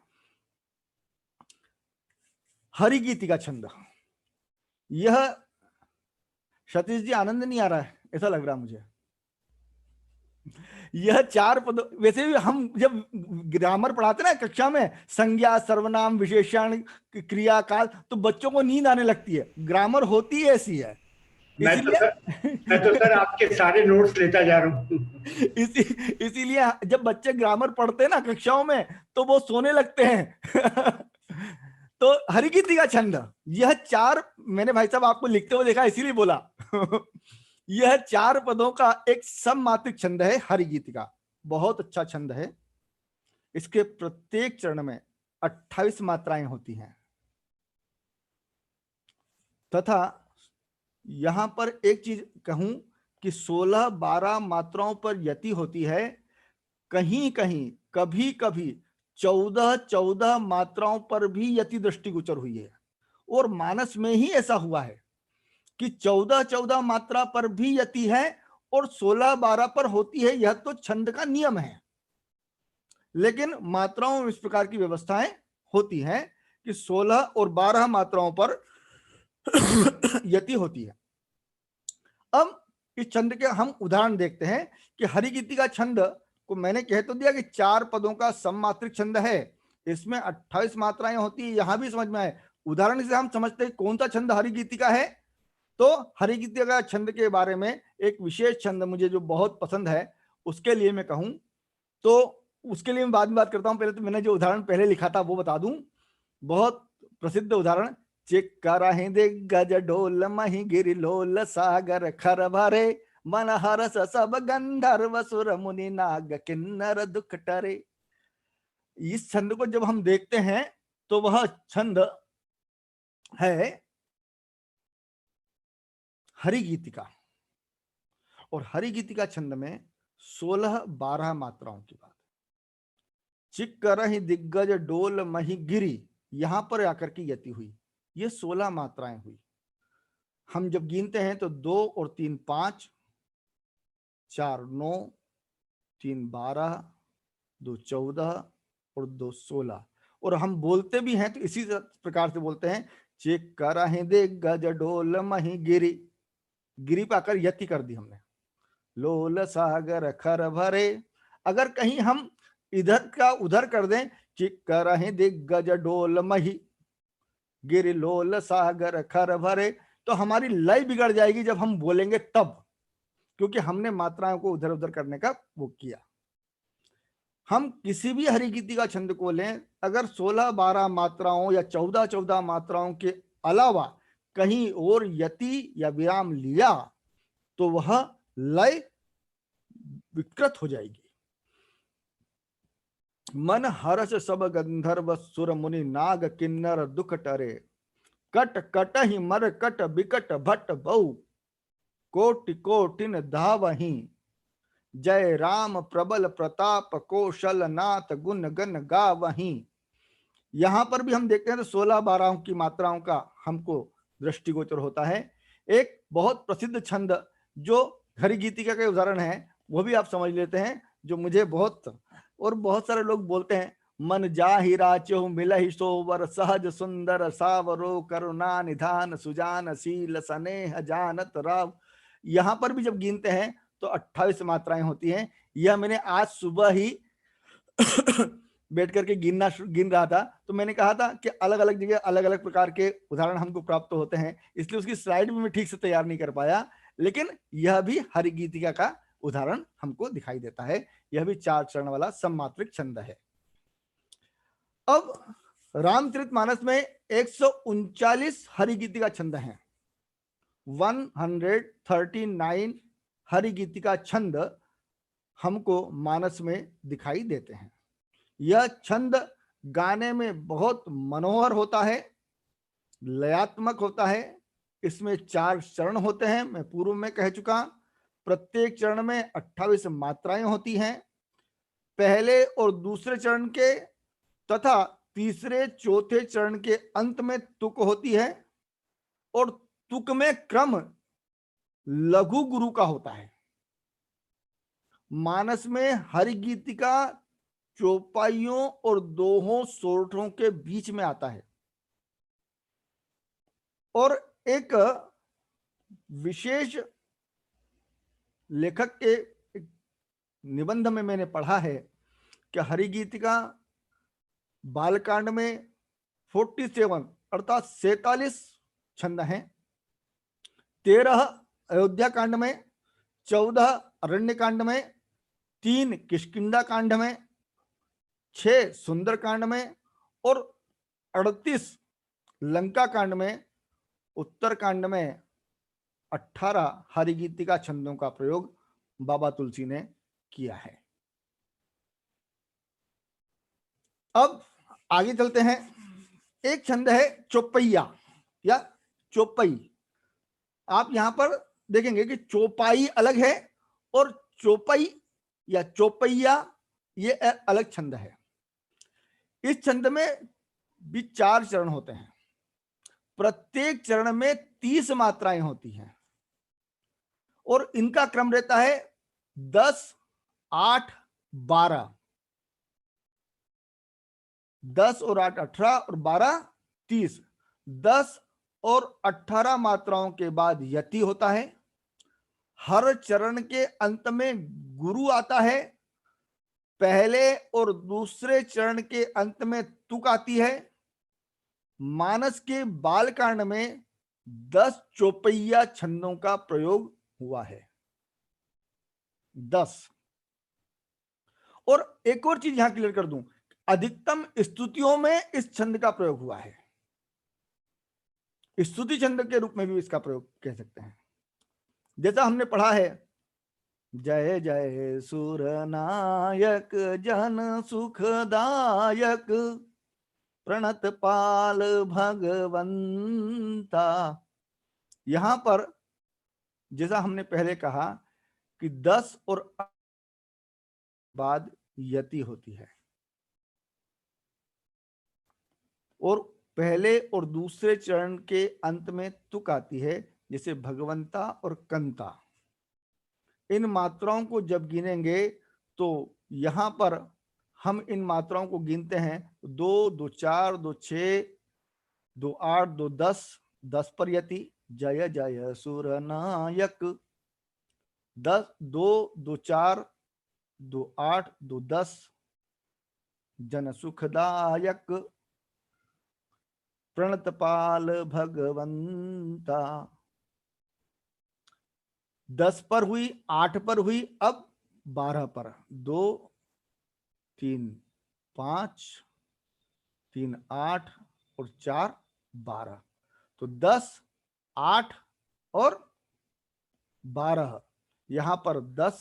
हरिगीतिका छंद। यह सतीश जी आनंद नहीं आ रहा है ऐसा लग रहा मुझे। यह 4 पद, वैसे भी हम जब ग्रामर पढ़ाते ना कक्षा में, संज्ञा सर्वनाम विशेषण क्रिया काल, तो बच्चों को नींद आने लगती है। ग्रामर होती है ऐसी है। मैं तो सर आपके सारे नोट्स लेता जा रहा हूँ। इसीलिए जब बच्चे ग्रामर पढ़ते हैं ना कक्षाओं में तो वो सोने लगते हैं। तो हरिगीति का छंद, यह 4 मैंने भाई साहब आपको लिखते हुए देखा इसीलिए बोला। यह 4 पदों का एक सममात्रिक छंद है हरिगीति का। बहुत अच्छा छंद है। इसके प्रत्येक चरण में 28 मात्राएं होती हैं तथा यहां पर एक चीज कहूं कि 16-12 मात्राओं पर यति होती है। कहीं कहीं कभी कभी 14-14 मात्राओं पर भी यति दृष्टिगोचर हुई है। और मानस में ही ऐसा हुआ है कि 14-14 मात्रा पर भी यति है और 16-12 पर होती है। यह तो छंद का नियम है, लेकिन मात्राओं में इस प्रकार की व्यवस्थाएं होती हैं कि 16 और 12 मात्राओं पर यति होती है। अब इस छंद के हम उदाहरण देखते हैं कि हरिगीति का छंद को मैंने कह तो दिया कि 4 पदों का सममात्रिक छंद है, इसमें 28 मात्राएं होती है। यहां भी समझ में आए, उदाहरण से हम समझते हैं कौन सा छंद हरिगीति का है। तो हरिगीति का छंद के बारे में एक विशेष छंद मुझे जो बहुत पसंद है उसके लिए मैं कहूं तो उसके लिए मैं बाद में बात करता हूं। पहले तो मैंने जो उदाहरण पहले लिखा था वो बता दूं। बहुत प्रसिद्ध उदाहरण, चिक्करहि दिग्गज ढोल मही गिरि लोल सागर खर भरे मन हरस सब गंधर्व सुर मुनि नाग किन्नर दुख टरे। इस छंद को जब हम देखते हैं तो वह छंद है हरिगीतिका। और हरिगीतिका छंद में 16-12 मात्राओं की बात। चिक्करहि दिग्गज डोल मही गिरी, यहां पर आकर के यति हुई, ये 16 मात्राएं हुई। हम जब गिनते हैं तो 2 और 3 5, 4 9, 3 12, 2 14 और 2 16। और हम बोलते भी हैं तो इसी प्रकार से बोलते हैं चिक करहि दिग्गज डोल मही गिरी, गिरी पाकर यति कर दी हमने, लोल सागर खर भरे। अगर कहीं हम इधर का उधर कर दें, चिक करहि दिग्गज डोल मही गिरी लोल सागर खर भरे, तो हमारी लय बिगड़ जाएगी जब हम बोलेंगे तब, क्योंकि हमने मात्राओं को उधर उधर करने का वो किया। हम किसी भी हरिगीति का छंद को लें, अगर 16-12 मात्राओं या 14-14 मात्राओं के अलावा कहीं और यति या विराम लिया तो वह लय विकृत हो जाएगी। मन हर्ष सब गंधर्व सुर मुनि नाग किन्नर दुख टरे, कट कटहि मर कट बिकट भट्ट बहु, कोटि कोटिन धावहि, जय राम प्रबल प्रताप कौशल नाथ गुण गण गावहि। यहां पर भी हम देखते हैं तो 16-12 की मात्राओं का हमको दृष्टिगोचर होता है। एक बहुत प्रसिद्ध छंद जो हरिगीतिका के उदाहरण है वो भी आप समझ लेते हैं, जो मुझे बहुत सारे लोग बोलते हैं, मन जाहि राचो मिलहि सोवर सहज सुंदर सावरो करुणा निधान सुजान शील स्नेह जानत राव। यहां पर भी जब गिनते हैं तो 28 मात्राएं होती हैं। यह मैंने आज सुबह ही बैठ करके गिन रहा था, तो मैंने कहा था कि अलग अलग जगह अलग अलग प्रकार के उदाहरण हमको प्राप्त होते हैं, इसलिए उसकी स्लाइड भी मैं ठीक से तैयार नहीं कर पाया, लेकिन यह भी हरिगीतिका का उदाहरण हमको दिखाई देता है। यह भी 4 चरण वाला सममात्रिक छंद है। अब रामचरितमानस में 139 हरिगीतिका छंद हैं। 139 हरिगीतिका छंद हमको मानस में दिखाई देते हैं। यह छंद गाने में बहुत मनोहर होता है, लयात्मक होता है। इसमें 4 चरण होते हैं, मैं पूर्व में कह चुका। प्रत्येक चरण में 28 मात्राएं होती हैं। पहले और दूसरे चरण के तथा तीसरे चौथे चरण के अंत में तुक होती है, और तुक में क्रम लघु गुरु का होता है। मानस में हरिगीतिका चौपाइयों और दोहों सोरठों के बीच में आता है। और एक विशेष लेखक के निबंध में मैंने पढ़ा है कि हरिगीतिका बालकांड में 47 अर्थात 47 छंद हैं, 13 अयोध्या कांड में, 14 अरण्य कांड में, 3 किष्किंधा कांड में, 6 सुंदर कांड में और 38 लंका कांड में। उत्तर कांड में 18 हरिगीतिका छंदों का प्रयोग बाबा तुलसी ने किया है। अब आगे चलते हैं। एक छंद है चौपैया या चौपई। आप यहां पर देखेंगे कि चौपाई अलग है और चौपई या चौपैया ये अलग छंद है। इस छंद में भी 4 चरण होते हैं। प्रत्येक चरण में 30 मात्राएं होती हैं और इनका क्रम रहता है 10, 8, 12। 10 और 8 18 और 12 30। 10 और 18 मात्राओं के बाद यति होता है। हर चरण के अंत में गुरु आता है। पहले और दूसरे चरण के अंत में तुक आती है। मानस के बालकांड में 10 चौपैया छंदों का प्रयोग हुआ है। 10। और एक और चीज यहां क्लियर कर दूं, अधिकतम स्तुतियों में इस छंद का प्रयोग हुआ है। स्तुति छंद के रूप में भी इसका प्रयोग कह सकते हैं। जैसा हमने पढ़ा है, जय जय सुर नायक जन सुखदायक प्रणत पाल भगवंता। यहां पर जैसा हमने पहले कहा कि 10 और बाद यति होती है और पहले और दूसरे चरण के अंत में तुक आती है, जैसे भगवंता और कंता। इन मात्राओं को जब गिनेंगे तो यहां पर हम इन मात्राओं को गिनते हैं 2, 2, 4, 2, 6, 2 8 2 10, 10 पर यति, जय जय सुर नायक। 10 2 2 4 2 8 2 10, जन सुखदायक। प्रणतपाल भगवंता। 10 पर हुई, 8 पर हुई, अब 12 पर। 2 3 5 3 8 और 4 12, तो 10 8 और 12। यहां पर 10,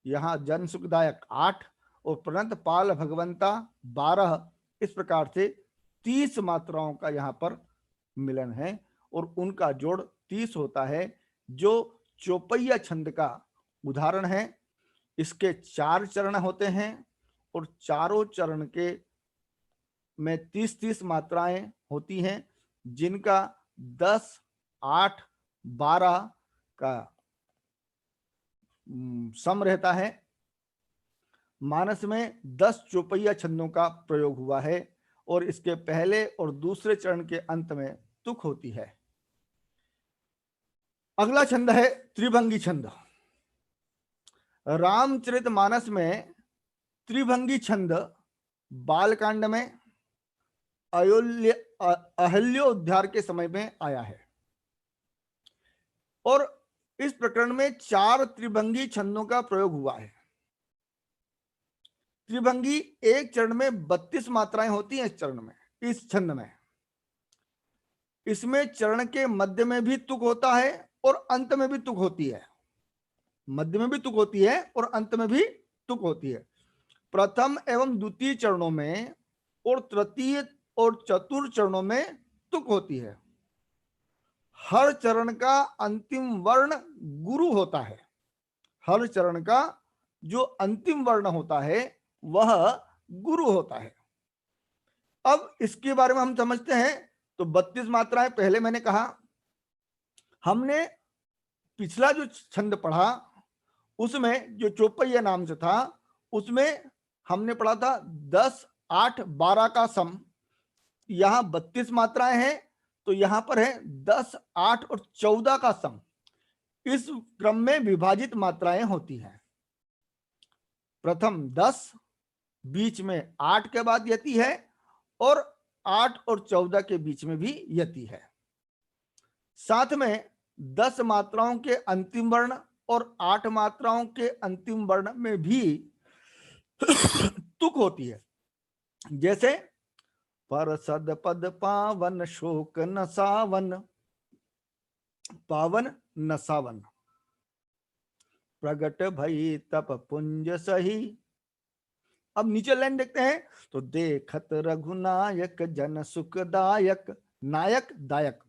यहां जन सुखदायक 8 और प्रणत पाल भगवंता 12। इस प्रकार से 30 मात्राओं का यहां पर मिलन है और उनका जोड़ 30 होता है, जो चौपैया छंद का उदाहरण है। इसके 4 चरण होते हैं और चारों चरण के में 30-30 मात्राएं होती हैं, जिनका 10 8 12 का सम रहता है। मानस में 10 चौपैया छंदों का प्रयोग हुआ है और इसके पहले और दूसरे चरण के अंत में तुक होती है। अगला छंद है त्रिभंगी छंद। रामचरितमानस में त्रिभंगी छंद बालकांड में अहल्योद्धार के समय में आया है और इस प्रकरण में 4 त्रिभंगी छंदों का प्रयोग हुआ है। त्रिभंगी एक चरण में 32 मात्राएं होती हैं। इस चरण में, इस छंद में, इसमें चरण के मध्य में भी तुक होता है और अंत में भी तुक होती है। मध्य में भी तुक होती है और अंत में भी तुक होती है। प्रथम एवं द्वितीय चरणों में और तृतीय और चतुर्थ चरणों में तुक होती है। हर चरण का अंतिम वर्ण गुरु होता है। हर चरण का जो अंतिम वर्ण होता है वह गुरु होता है। अब इसके बारे में हम समझते हैं। तो 32 मात्राएं पहले मैंने कहा। हमने पिछला जो छंद पढ़ा उसमें जो चौपैया नाम से था, उसमें हमने पढ़ा था 10 8 12 का सम। यहां 32 मात्राएं हैं, तो यहां पर है 10 8 और 14 का सम। इस क्रम में विभाजित मात्राएं होती हैं। प्रथम 10, बीच में 8 के बाद यति है और 8 और 14 के बीच में भी यति है। साथ में 10 मात्राओं के अंतिम वर्ण और 8 मात्राओं के अंतिम वर्ण में भी तुक होती है। जैसे पर सद पद पावन शोक नसावन, पावन नसावन। प्रगट भई तप पुंज सही। अब नीचे लाइन देखते हैं तो देखत रघुनायक जन सुखदायक। नायक दायक,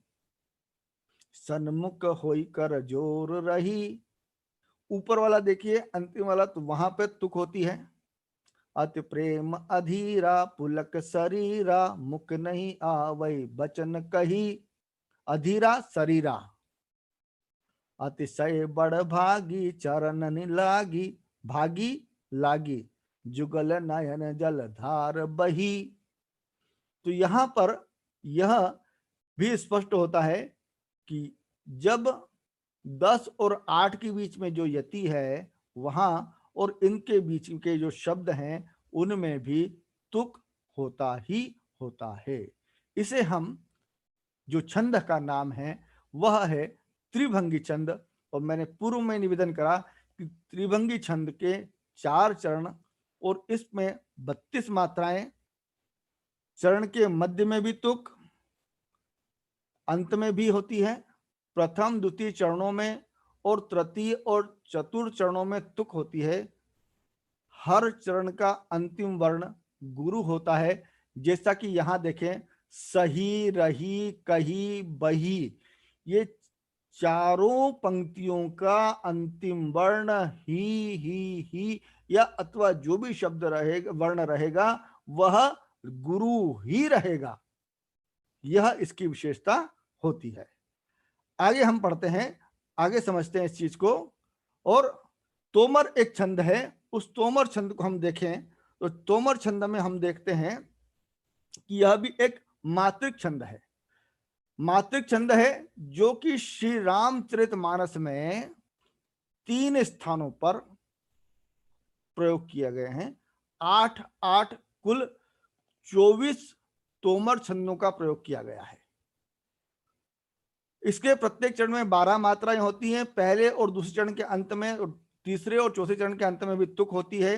सन्मुख होई कर जोर रही। ऊपर वाला देखिए, अंतिम वाला, तो वहां पे तुक होती है। अति प्रेम अधीरा पुलक शरीरा, मुख नहीं आवई बचन कही। अधीरा शरीरा। अतिशय बड़ भागी चरण लागी, भागी लागी, जुगल नयन जल धार बही। तो यहां पर यह भी स्पष्ट होता है कि जब 10 और 8 के बीच में जो यति है वहां और इनके बीच के जो शब्द हैं उनमें भी तुक होता ही होता है। इसे हम, जो छंद का नाम है वह है त्रिभंगी छंद। और मैंने पूर्व में निवेदन करा कि त्रिभंगी छंद के 4 चरण और इसमें 32 मात्राएं। चरण के मध्य में भी तुक, अंत में भी होती है। प्रथम द्वितीय चरणों में और तृतीय और चतुर्थ चरणों में तुक होती है। हर चरण का अंतिम वर्ण गुरु होता है। जैसा कि यहां देखें, सही, रही, कही, बही, ये चारों पंक्तियों का अंतिम वर्ण ही या अथवा जो भी शब्द रहेगा, वर्ण रहेगा, वह गुरु ही रहेगा। यह इसकी विशेषता होती है। आगे हम पढ़ते हैं, आगे समझते हैं इस चीज को। और तोमर एक छंद है। उस तोमर छंद को हम देखें तो तोमर छंद में हम देखते हैं कि यह भी एक मात्रिक छंद है। मातृक छंद है जो कि श्री रामचरितमानस में 3 स्थानों पर प्रयोग किए गए हैं। 8 कुल 24 तोमर छंदों का प्रयोग किया गया है। इसके प्रत्येक चरण में 12 मात्राएं होती हैं। पहले और दूसरे चरण के अंत में और तीसरे और चौथे चरण के अंत में भी तुक होती है।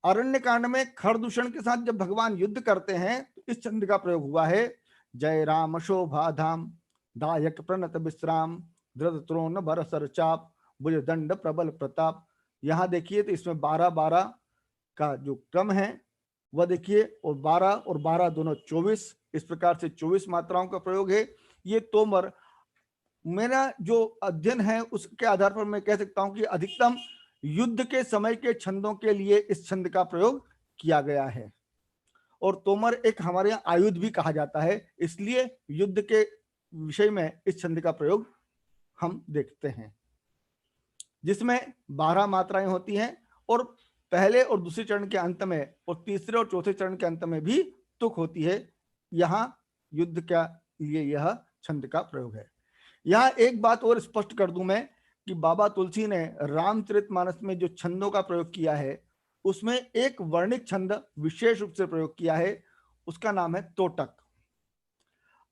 अरण्य कांड में खरदूषण के साथ जब भगवान युद्ध करते हैं तो इस छंद का प्रयोग हुआ है। जय राम शोभा धाम दायक प्रणत विश्राम धृत त्रोण बरसर चाप भुज दंड प्रबल प्रताप। यहाँ देखिए तो इसमें 12-12 का जो क्रम है वह देखिए, और 12 दोनों 24, इस प्रकार से 24 मात्राओं का प्रयोग है। ये तोमर, मेरा जो अध्ययन है उसके आधार पर मैं कह सकता हूं कि अधिकतम युद्ध के समय के छंदों के लिए इस छंद का प्रयोग किया गया है। और तोमर एक हमारे यहाँ आयुध भी कहा जाता है, इसलिए युद्ध के विषय में इस छंद का प्रयोग हम देखते हैं, जिसमें 12 मात्राएं होती हैं और पहले और दूसरे चरण के अंत में और तीसरे और चौथे चरण के अंत में भी तुक होती है। यहाँ युद्ध का लिए यह छंद का प्रयोग है। यहाँ एक बात और स्पष्ट कर दूं मैं कि बाबा तुलसी ने रामचरितमानस में जो छंदों का प्रयोग किया है उसमें एक वर्णिक छंद विशेष रूप से प्रयोग किया है, उसका नाम है तोटक।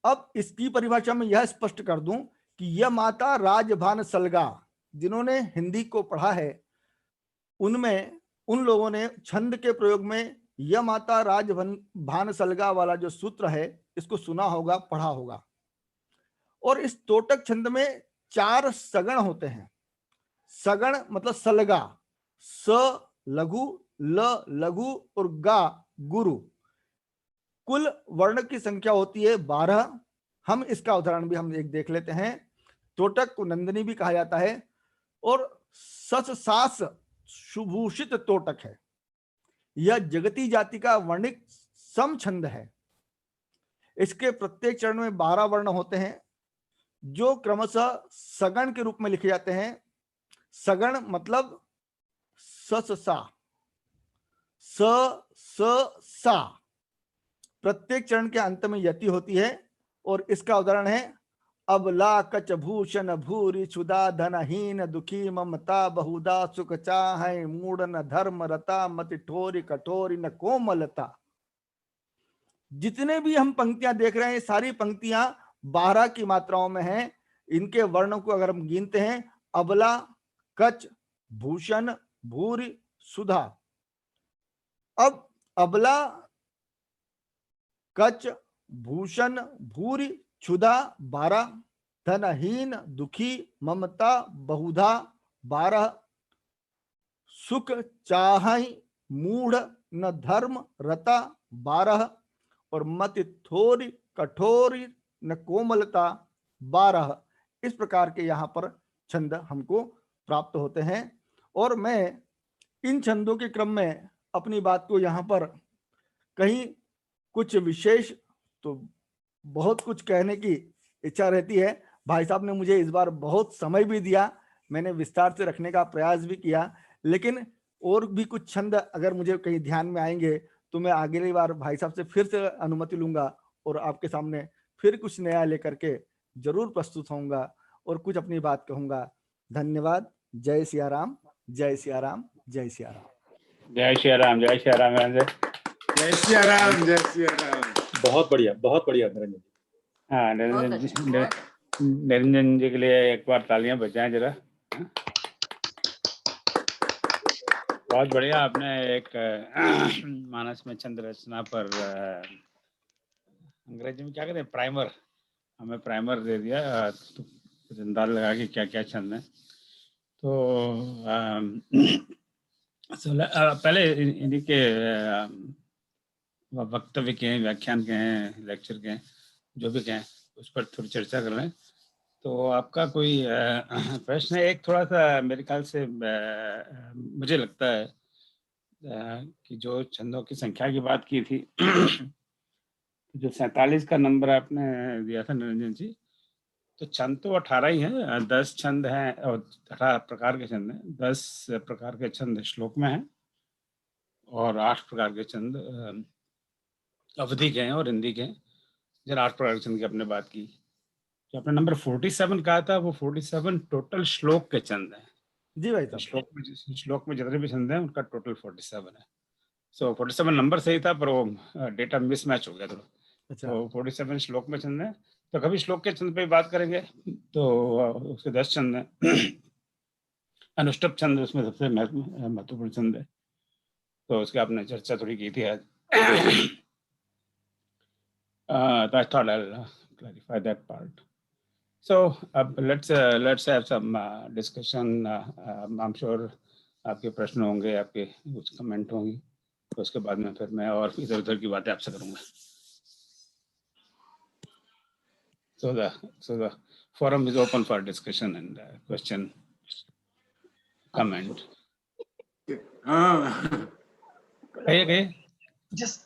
अब इसकी परिभाषा में यह स्पष्ट कर दूं कि यह माता राजभान सलगा, जिन्होंने हिंदी को पढ़ा है उनमें उन लोगों ने छंद के प्रयोग में यह माता राजभान सलगा वाला जो सूत्र है इसको सुना होगा, पढ़ा होगा। और इस तोटक छंद में 4 सगण होते हैं। सगण मतलब सलगा, स लघु, ल लघु और गा गुरु। कुल वर्ण की संख्या होती है 12। हम इसका उदाहरण भी हम एक देख लेते हैं। तोटक को नंदिनी भी कहा जाता है और सस सास सुभूषित तोटक है। यह जगती जाति का वर्णिक सम छंद है। इसके प्रत्येक चरण में 12 वर्ण होते हैं जो क्रमशः सगण के रूप में लिखे जाते हैं। सगण मतलब सस सा, सा। प्रत्येक चरण के अंत में यति होती है और इसका उदाहरण है अबला कच भूषण भूरि क्षुदा धनहीन दुखी ममता बहुदा सुख चाहे मूढ़ न धर्म रता मति ठोरी कठोरी न कोमलता। जितने भी हम पंक्तियां देख रहे हैं सारी पंक्तियां 12 की मात्राओं में हैं। इनके वर्णों को अगर हम गिनते हैं, अबला कच भूषण भूरि सुधा। अब अबला कच भूषण भूरि क्षुधा 12, धनहीन दुखी ममता बहुधा 12, सुख चाहि मूढ़ न धर्म रता 12 और मति थोरी कठोरी न कोमलता 12। इस प्रकार के यहाँ पर छंद हमको प्राप्त होते हैं। और मैं इन छंदों के क्रम में अपनी बात को यहाँ पर कहीं कुछ विशेष तो बहुत कुछ कहने की इच्छा रहती है। भाई साहब ने मुझे इस बार बहुत समय भी दिया, मैंने विस्तार से रखने का प्रयास भी किया, लेकिन और भी कुछ छंद अगर मुझे कहीं ध्यान में आएंगे तो मैं अगली बार भाई साहब से फिर से अनुमति लूंगा और आपके सामने फिर कुछ नया लेकर के जरूर प्रस्तुत होऊंगा और कुछ अपनी बात कहूंगा। धन्यवाद। जय सिया राम, जय सिया राम, जय सिया राम। जय श्री राम, जय श्री राम। जय सिया राम, जय सिया राम। बहुत बढ़िया निरंजन जी। हाँ, निरंजन जी के लिए एक बार तालियां बजाएं जरा। बहुत बढ़िया, आपने एक मानस में छंद रचना पर अंग्रेजी में क्या कहते हैं, प्राइमर, हमें प्राइमर दे दिया तो अंदाज लगा कि क्या क्या छंद है। तो पहले इन्हीं के वक्तव्य के हैं, व्याख्यान के हैं, लेक्चर के हैं, जो भी कहें उस पर थोड़ी चर्चा कर लें। तो आपका कोई प्रश्न है? एक थोड़ा सा मेरे ख्याल से मुझे लगता है कि जो छंदों की संख्या की बात की थी जो 47 का नंबर आपने दिया था निरंजन जी, तो छंद तो 18 ही हैं, 10 छंद हैं और 18 प्रकार के छंद हैं। 10 प्रकार के छंद श्लोक में हैं और 8 प्रकार के छंद अवधि के हैं और हिंदी के हैं। जरा 8 प्रकार के छंद की आपने बात की, जो आपने नंबर 47 कहा था, वो 47 टोटल श्लोक के छंद हैं। जी भाई साहब। श्लोक में जितने भी छंद हैं उनका टोटल 47 है। सो 47 नंबर सही था, पर वो डेटा मिसमैच हो गया थोड़ा। अच्छा। तो 47 श्लोक में छंद है, तो कभी श्लोक के छंद पे बात करेंगे। तो उसके 10 छंद हैं। अनुष्टुप छंद उसमें सबसे महत्वपूर्ण छंद है, तो उसकी आपने चर्चा थोड़ी की थी आज। I thought I'll clarify that part. So let's have some discussion. I'm sure आपके प्रश्न होंगे, आपके कुछ कमेंट होंगे, तो उसके बाद में फिर मैं और इधर उधर की बातें आपसे करूंगा। So the forum is open for discussion and question, comment. कहिए Just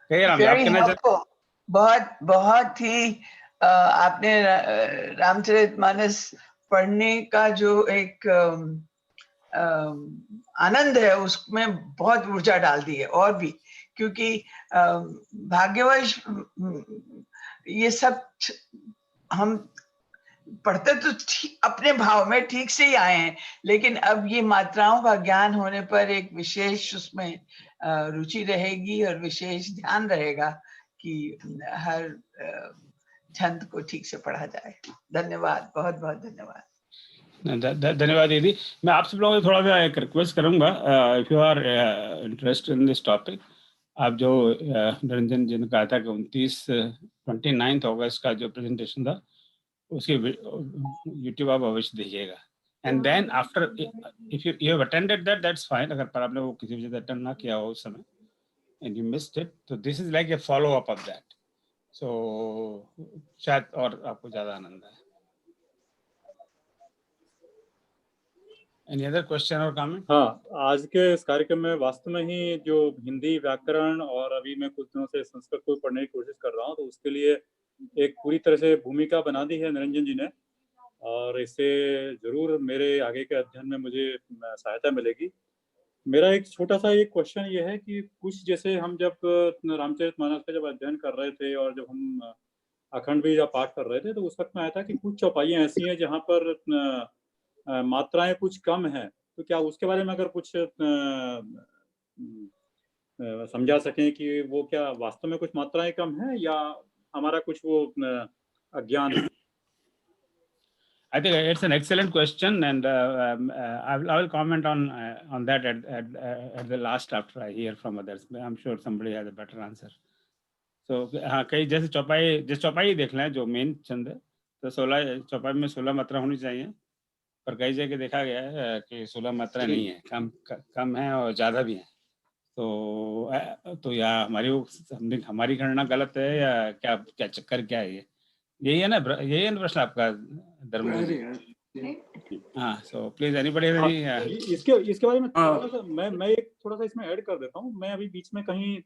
कहिए राम जी, आप very कहना चाहते helpful. बहुत ही आपने रामचरितमानस पढ़ने का जो एक आनंद है उसमें बहुत ऊर्जा डाल दी है, और भी क्योंकि भाग्यवश ये सब हम पढ़ते तो अपने भाव में ठीक से ही आए हैं, लेकिन अब ये मात्राओं का ज्ञान होने पर एक विशेष उसमें रुचि रहेगी और विशेष ध्यान रहेगा कि हर छंद को ठीक से पढ़ा जाए। धन्यवाद, बहुत बहुत धन्यवाद। धन्यवाद दीदी। मैं आप सब लोगों से थोड़ा सा एक रिक्वेस्ट करूंगा, if you are interested in this topic, आप जो निरंजन जी ने कहा था कि 29 अगस्त का जो प्रेजेंटेशन था उसकी यूट्यूब आप अवश्य देखिएगा। And then after if you have attended that, that's fine. अगर पर आपने वो किसी वजह से अटेंड ना किया हो उस समय एंड यू मिस्ड इट, तो this is like a follow up of that. So शायद और आपको ज्यादा आनंद आए। Any other question or comment? हाँ, आज के इस कार्यक्रम में वास्तव में ही जो हिंदी व्याकरण, और अभी मैं कुछ दिनों से संस्कृत को पढ़ने की कोशिश कर रहा हूँ, तो उसके लिए एक पूरी तरह से भूमिका बना दी है निरंजन जी ने, और इससे जरूर मेरे आगे के अध्ययन में मुझे सहायता मिलेगी। मेरा एक छोटा सा एक क्वेश्चन ये है कि कुछ जैसे हम जब रामचरितमानस का जब अध्ययन कर रहे थे और जब हम अखंड भी जब पाठ कर रहे थे, तो उस वक्त में आया था कि कुछ चौपाइयाँ ऐसी हैं जहाँ पर मात्राएं कुछ कम हैं, तो क्या उसके बारे में अगर कुछ समझा सकें कि वो क्या वास्तव में कुछ मात्राएं कम हैं या हमारा कुछ वो अज्ञान है? I think it's an excellent question, and I will comment on that at the last after I hear from others. I'm sure somebody has a better answer. So हाँ, कई जैसे चौपाई देख लें जो मेन छंद है, तो 16 चौपाई में 16 मात्रा होनी चाहिए, पर कई जगह देखा गया है कि 16 मात्रा नहीं है, कम है और ज़्यादा भी है। तो या हमारी गणना गलत है या क्या चक्कर क्या है? यही है ना प्रश्न आपका धर्म जी? हाँ, सो प्लीज एनीबॉडी। इसके बारे में थोड़ा सा मैं एक थोड़ा सा इसमें ऐड कर देता हूँ। मैं अभी बीच में कहीं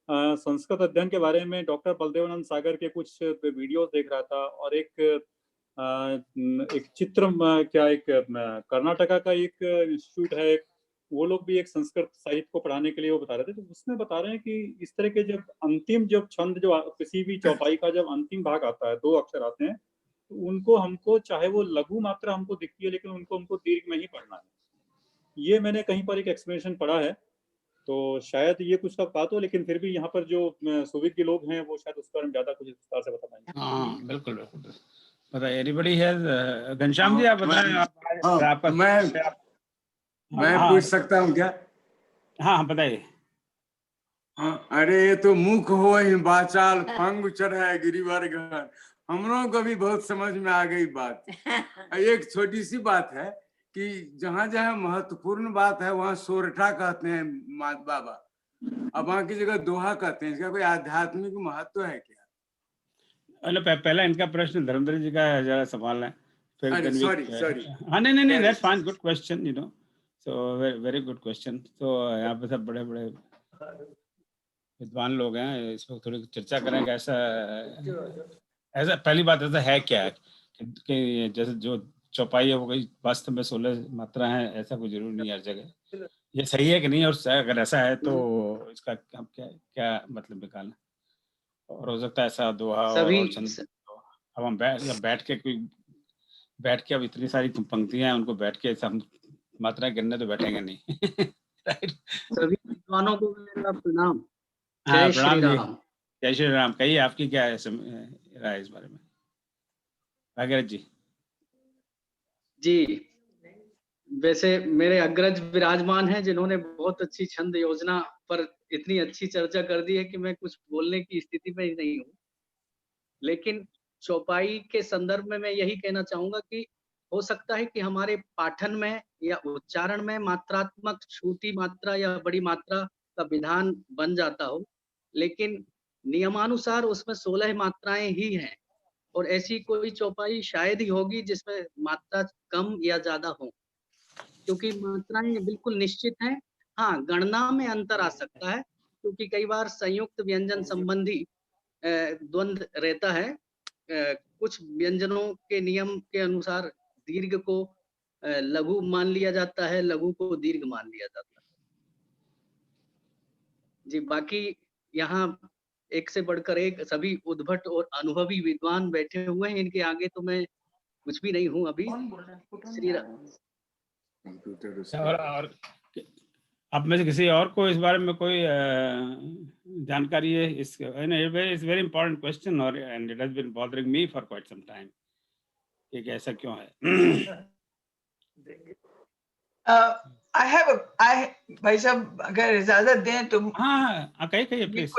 संस्कृत अध्ययन के बारे में डॉक्टर बलदेवानंद सागर के कुछ वीडियोस देख रहा था, और एक चित्र एक कर्नाटका का एक इंस्टीट्यूट है, वो लोग भी एक संस्कृत साहित्य को पढ़ाने के लिए वो बता रहे थे, तो उसमें बता रहे हैं कि इस तरह के जब छंद जो किसी भी चौपाई का जब अंतिम भाग आता है, 2 अक्षर आते हैं, तो उनको हमको चाहे वो लघु मात्रा हमको दिखती है, लेकिन हमको दीर्घ में ही पढ़ना है। ये मैंने कहीं पर एक एक्सप्लेनेशन पढ़ा है, तो शायद ये कुछ का बात हो, लेकिन फिर भी यहाँ पर जो सुविज्ञ लोग हैं वो शायद उस पर ज्यादा कुछ विस्तार से बता पाएंगे। हाँ, बिल्कुल बताइए। एनीबॉडी है? घनश्याम जी आप बताएं। मैं पूछ सकता हूँ क्या? हाँ बताइए। हाँ, अरे ये तो मुख हो ही बाचाल पंग चढ़ाए गिरिवर घर, हम लोगों को भी बहुत समझ में आ गई बात। एक छोटी सी बात है कि जहाँ जहाँ महत्वपूर्ण बात है वहाँ सोरठा कहते हैं बाबा, अब वहाँ की जगह दोहा कहते हैं। इसका कोई आध्यात्मिक महत्व है क्या? पहला इनका प्रश्न धर्मेंद्र जी का जरा सवाल है, फिर सॉरी। हाँ नहीं, that's fine, good question, you know, so very good question. तो यहाँ पे सब बड़े विद्वान लोग हैं, इस वक्त थोड़ी चर्चा करेंगे। ऐसा पहली बात ऐसा है क्या कि जैसे जो चौपाई है वो कोई वास्तव में 16 मात्रा है, ऐसा कोई जरूरी नहीं हर जगह। ये सही है कि नहीं, और अगर ऐसा है तो इसका हम क्या मतलब निकालना। और हो सकता है ऐसा दोहा सभी और छंद। अब हम बैठ के अब इतनी सारी पंक्तियां हैं, उनको बैठ के सब मात्रा गिनने तो बैठेंगे नहीं। राइट। सभी विद्वानों को मेरा प्रणाम। हाँ, जय श्री प्रणाम जी। राम। जय श्री राम। कहिए आपकी क्या है राय इस बारे में, भागीरथ जी? जी, वैसे मेरे अग्रज विराजमान हैं जिन्होंने बहुत अच्छी छंद योजना पर इतनी अच्छी चर्चा कर दी है कि मैं कुछ बोलने की स्थिति में ही नहीं हूँ। लेकिन चौपाई के संदर्भ में मैं यही कहना चाहूंगा कि हो सकता है कि हमारे पाठन में या उच्चारण में मात्रात्मक छोटी मात्रा या बड़ी मात्रा का विधान बन जाता हो, लेकिन नियमानुसार उसमें 16 मात्राएं ही हैं और ऐसी कोई चौपाई शायद ही होगी जिसमें मात्रा कम या ज्यादा हो, क्योंकि मात्राएं बिल्कुल निश्चित हैं। हाँ, गणना में अंतर आ सकता है क्योंकि कई बार संयुक्त व्यंजन संबंधी द्वंद्व रहता है। कुछ व्यंजनों के नियम के अनुसार दीर्घ को लघु मान लिया जाता है, लघु को दीर्घ मान लिया जाता है। जी, बाकी यहाँ एक से बढ़कर एक सभी उद्भट और अनुभवी विद्वान बैठे हुए हैं, इनके आगे तो मैं कुछ भी नहीं हूँ अभी। श्री और आप में से किसी और को इस बारे में कोई जानकारी है? इस इट्स वेरी इंपॉर्टेंट क्वेश्चन और and it has been bothering me for quite some time कि ऐसा क्यों है। भाई साहब अगर इजाजत दें तो हाँ कहिए प्लीज।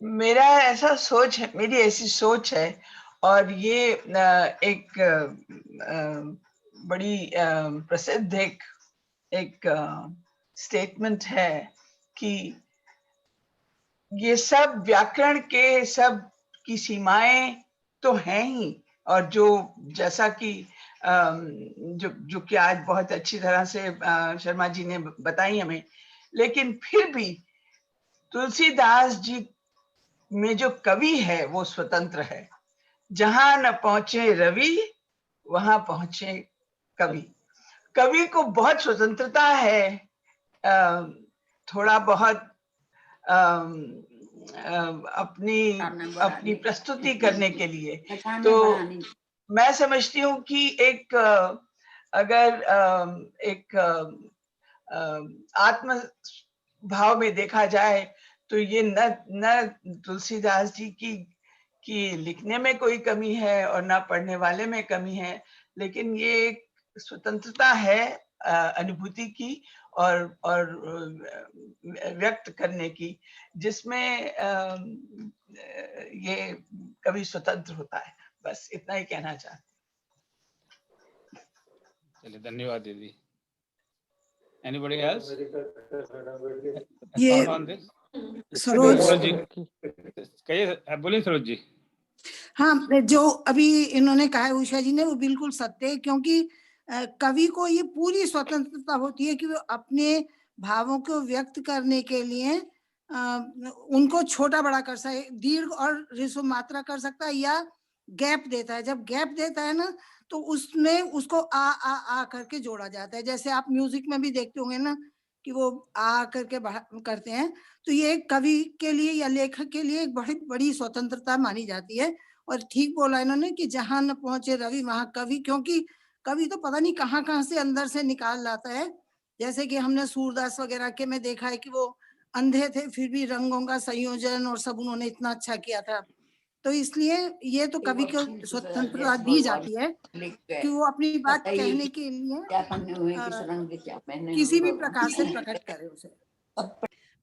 मेरा ऐसा सोच है, मेरी ऐसी सोच है और ये एक बड़ी प्रसिद्ध एक स्टेटमेंट है कि ये सब व्याकरण के सब की सीमाएं तो हैं ही, और जो जैसा कि जो कि आज बहुत अच्छी तरह से शर्मा जी ने बताई हमें, लेकिन फिर भी तुलसीदास जी में जो कवि है वो स्वतंत्र है। जहां न पहुंचे रवि वहां पहुंचे कवि। कवि को बहुत स्वतंत्रता है थोड़ा बहुत अपनी प्रस्तुति करने के लिए। तो मैं समझती हूँ कि एक अगर एक आत्म भाव में देखा जाए तो ये न तुलसीदास जी की लिखने में कोई कमी है और ना पढ़ने वाले में कमी है, लेकिन ये एक स्वतंत्रता है अनुभूति की और व्यक्त करने की, जिसमें ये कवि स्वतंत्र होता है। बस इतना ही कहना चाहती हूँ। चलिए, धन्यवाद दीदी। Anybody else? ये सरोज जी कहिए, बोलिए सरोज जी। हाँ, जो अभी इन्होंने कहा है उषा जी ने, वो बिल्कुल सत्य है, क्योंकि कवि को ये पूरी स्वतंत्रता होती है कि वो अपने भावों को व्यक्त करने के लिए उनको छोटा बड़ा कर सकता, दीर्घ और ह्रस्व मात्रा कर सकता है या गैप देता है। जब गैप देता है ना तो उसमें उसको आ करके जोड़ा जाता है। जैसे आप म्यूजिक में भी देखते होंगे ना कि वो आ करके करते हैं। तो ये एक कवि के लिए या लेखक के लिए एक बड़ी बड़ी स्वतंत्रता मानी जाती है। और ठीक बोला इन्होंने कि जहां न पहुंचे रवि वहां कवि, क्योंकि कवि तो पता नहीं कहाँ से अंदर से निकाल लाता है। जैसे कि हमने सूरदास वगैरह के में देखा है कि वो अंधे थे फिर भी रंगों का संयोजन और सब उन्होंने इतना अच्छा किया था। तो इसलिए ये तो कवि को स्वतंत्रता दी जाती है कि वो अपनी बात कहने के लिए किसी भी प्रकार से प्रकट करे उसे।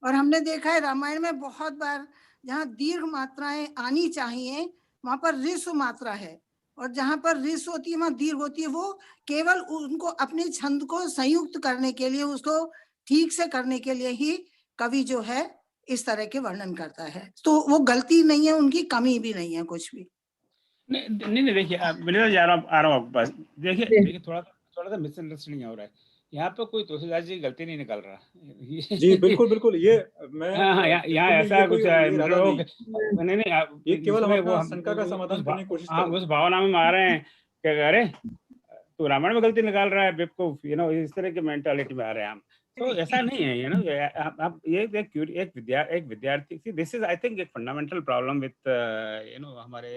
और हमने देखा है रामायण में बहुत बार जहाँ दीर्घ मात्राएं आनी चाहिए वहां पर ह्रस्व मात्रा है, और जहां पर ह्रस्व होती है वहां दीर्घ होती है। वो केवल उनको अपने छंद को संयुक्त करने के लिए, उसको ठीक से करने के लिए ही कवि जो है इस तरह के वर्णन करता है। तो वो गलती नहीं है उनकी, कमी भी नहीं है कुछ भी। नहीं देखिए, मैं जा रहा हूँ आपके पास। देखिए थोड़ा सा मिसअंडरस्टैंडिंग हो रहा है यहाँ पे। कोई तुलसीदास जी गलती नहीं निकाल रहा। जी बिल्कुल ये मैं यहाँ ऐसा कुछ नहीं, ये केवल हम अपना शंका का समाधान करने की कोशिश कर रहे हैं। उस भावना में आ रहे हैं कि अरे तो रामायण में गलती निकाल रहा है बेवकूफ, इस तरह की मेंटालिटी में आ रहे हैं हम। तो ऐसा नहीं है, यू नो, आप ये एक विद्यार्थी, दिस इज आई थिंक एक fundamental problem with you know हमारे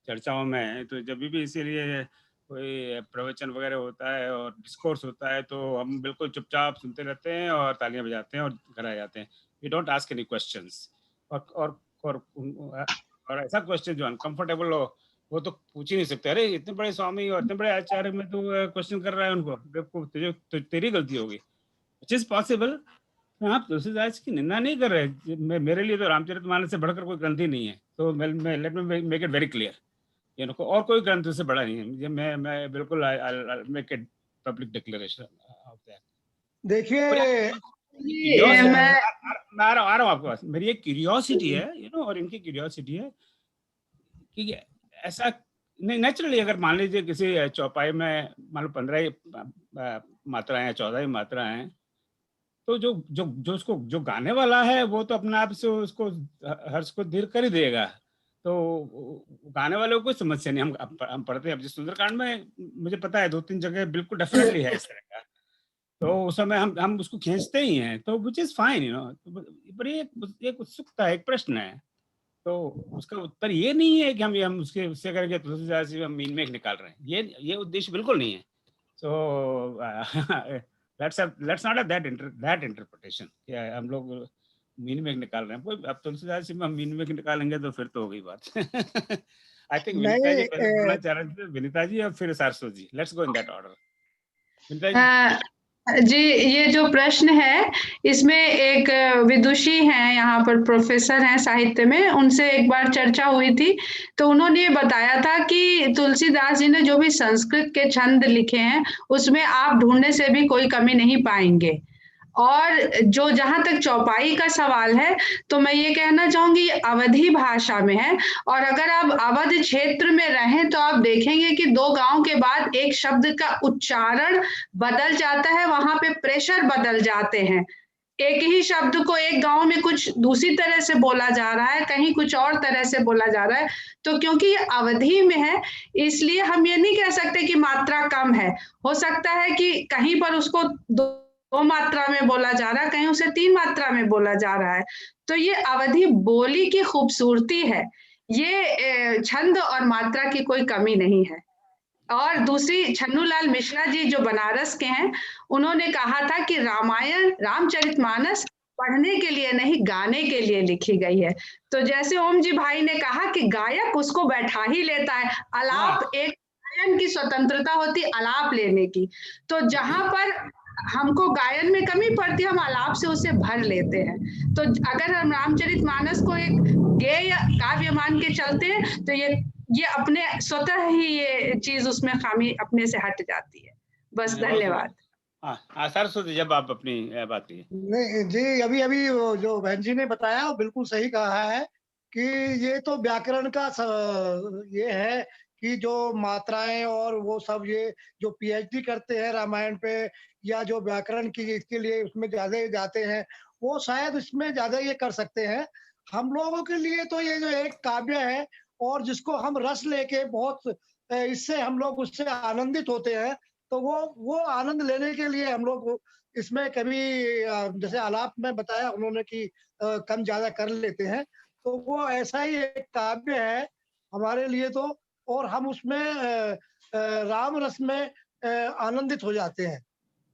चर्चाओं में। तो जब भी इसीलिए कोई प्रवचन वगैरह होता है और डिस्कोर्स होता है तो हम बिल्कुल चुपचाप सुनते रहते हैं और तालियां बजाते हैं और घर आ जाते हैं। We don't ask any questions. और ऐसा क्वेश्चन जो अनकंफर्टेबल हो वो तो पूछ ही नहीं सकते। अरे इतने बड़े स्वामी और इतने बड़े आचार्य में तो क्वेश्चन कर रहा है उनको, तो तेरी गलती होगी, विच इज पॉसिबल। आप तुलसीदास की निंदा नहीं कर रहे। मेरे लिए तो रामचरितमानस से बढ़कर कोई ग्रंथ ही नहीं है। तो let me make it very clear, you know, और कोई ग्रंथ उससे बड़ा नहीं है। ये मैं बिल्कुल make it public declaration of that. देखिए मैं आ रहा हूँ आपके पास। मेरी एक क्यूरियोसिटी है, यू नो, और इनकी क्यूरियोसिटी है कि ऐसा नहीं, नेचुरली अगर मान लीजिए किसी चौपाई में मान लो 15 मात्राएं 14 मात्राएं, तो जो उसको जो गाने वाला है वो तो अपने आप से उसको हर्ष को धीर कर ही देगा। तो गाने वाले को कोई समस्या नहीं। हम पढ़ते हैं, अब जिस सुंदरकांड में मुझे पता है 2-3 जगह बिल्कुल डेफिनेटली है इस तरह का, तो उस समय हम उसको खींचते ही हैं, तो which is fine, you know. पर ये उत्सुकता है, एक प्रश्न है, तो उसका उत्तर ये नहीं है कि हम उससे करके तुलसीदास जी हम मीन में निकाल रहे हैं। ये उद्देश्य बिल्कुल नहीं है। So let's not have that interpretation कि हम लोग मीन में निकाल रहे हैं। कोई अब तुलसीदास जी में हम मीन में निकालेंगे तो फिर तो हो गई बात। आई थिंक विनीता जी पहले बोलना चाह रहे थे, विनीता जी और फिर Saraswat ji. Let's go in that order. Vinita ji. जी, ये जो प्रश्न है इसमें एक विदुषी हैं, यहाँ पर प्रोफेसर हैं साहित्य में, उनसे एक बार चर्चा हुई थी। तो उन्होंने ये बताया था कि तुलसीदास जी ने जो भी संस्कृत के छंद लिखे हैं उसमें आप ढूंढने से भी कोई कमी नहीं पाएंगे। और जो जहां तक चौपाई का सवाल है तो मैं ये कहना चाहूंगी ये अवधी भाषा में है, और अगर आप अवध क्षेत्र में रहें तो आप देखेंगे कि 2 गांव के बाद एक शब्द का उच्चारण बदल जाता है, वहां पे प्रेशर बदल जाते हैं। एक ही शब्द को एक गांव में कुछ दूसरी तरह से बोला जा रहा है, कहीं कुछ और तरह से बोला जा रहा है। तो क्योंकि ये अवधि में है इसलिए हम ये नहीं कह सकते कि मात्रा कम है। हो सकता है कि कहीं पर उसको 2 मात्रा में बोला जा रहा है, कहीं उसे 3 मात्रा में बोला जा रहा है। तो ये अवधि बोली की खूबसूरती है, ये छंद और मात्रा की कोई कमी नहीं है। और दूसरी, छन्नूलाल मिश्रा जी जो बनारस के हैं, उन्होंने कहा था कि रामायण रामचरितमानस पढ़ने के लिए नहीं गाने के लिए लिखी गई है। तो जैसे ओम जी भाई ने कहा कि गायक उसको बैठा ही लेता है, अलाप एक गायन की स्वतंत्रता होती अलाप लेने की। तो जहां पर हमको गायन में कमी पड़ती है हम आलाप से उसे भर लेते हैं। तो अगर हम रामचरितमानस को एक गेय काव्य मान के चलते हैं तो ये अपने स्वतः ही ये चीज उसमें खामी अपने से हट जाती है। बस धन्यवाद। सरस्वती जब आप अपनी बात की। नहीं जी, अभी जो बहन जी ने बताया वो बिल्कुल सही कहा है कि ये तो व्याकरण का ये है कि जो मात्राएं और वो सब ये जो पीएचडी करते हैं रामायण पे या जो व्याकरण की इसके लिए उसमें ज्यादा जाते हैं वो शायद इसमें ज्यादा ये कर सकते हैं। हम लोगों के लिए तो ये जो एक काव्य है और जिसको हम रस लेके बहुत इससे हम लोग उससे आनंदित होते हैं, तो वो आनंद लेने के लिए हम लोग इसमें कभी जैसे आलाप में बताया उन्होंने कि कम ज्यादा कर लेते हैं, तो वो ऐसा ही एक काव्य है हमारे लिए तो, और हम उसमें राम रस में आनंदित हो जाते हैं।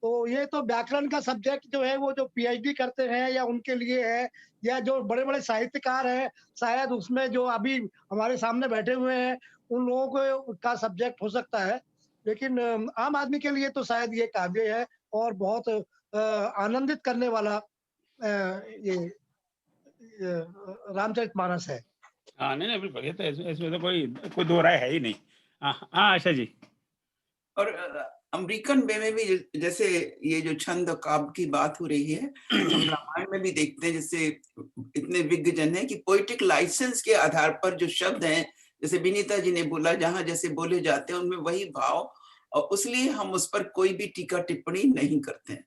तो ये तो व्याकरण का सब्जेक्ट जो है वो जो पीएचडी करते हैं या उनके लिए है, या जो बड़े बड़े साहित्यकार हैं शायद उसमें जो अभी हमारे सामने बैठे हुए हैं उन लोगों को का सब्जेक्ट हो सकता है, लेकिन आम आदमी के लिए तो शायद ये काव्य है और बहुत आनंदित करने वाला ये रामचरितमानस है। हाँ नहीं बिल्कुल, ये तो इसमें तो कोई दो राय है ही नहीं। हाँ आशा जी। और अमेरिकन वे में भी जैसे ये जो छंद और काव्य की बात हो रही है, हम रामायण में भी देखते हैं जैसे इतने विज्ञ जन है कि पोइटिक लाइसेंस के आधार पर जो शब्द हैं, जैसे विनीता जी ने बोला, जहां जैसे बोले जाते हैं उनमें वही भाव, और उसलिए हम उस पर कोई भी टीका टिप्पणी नहीं करते हैं,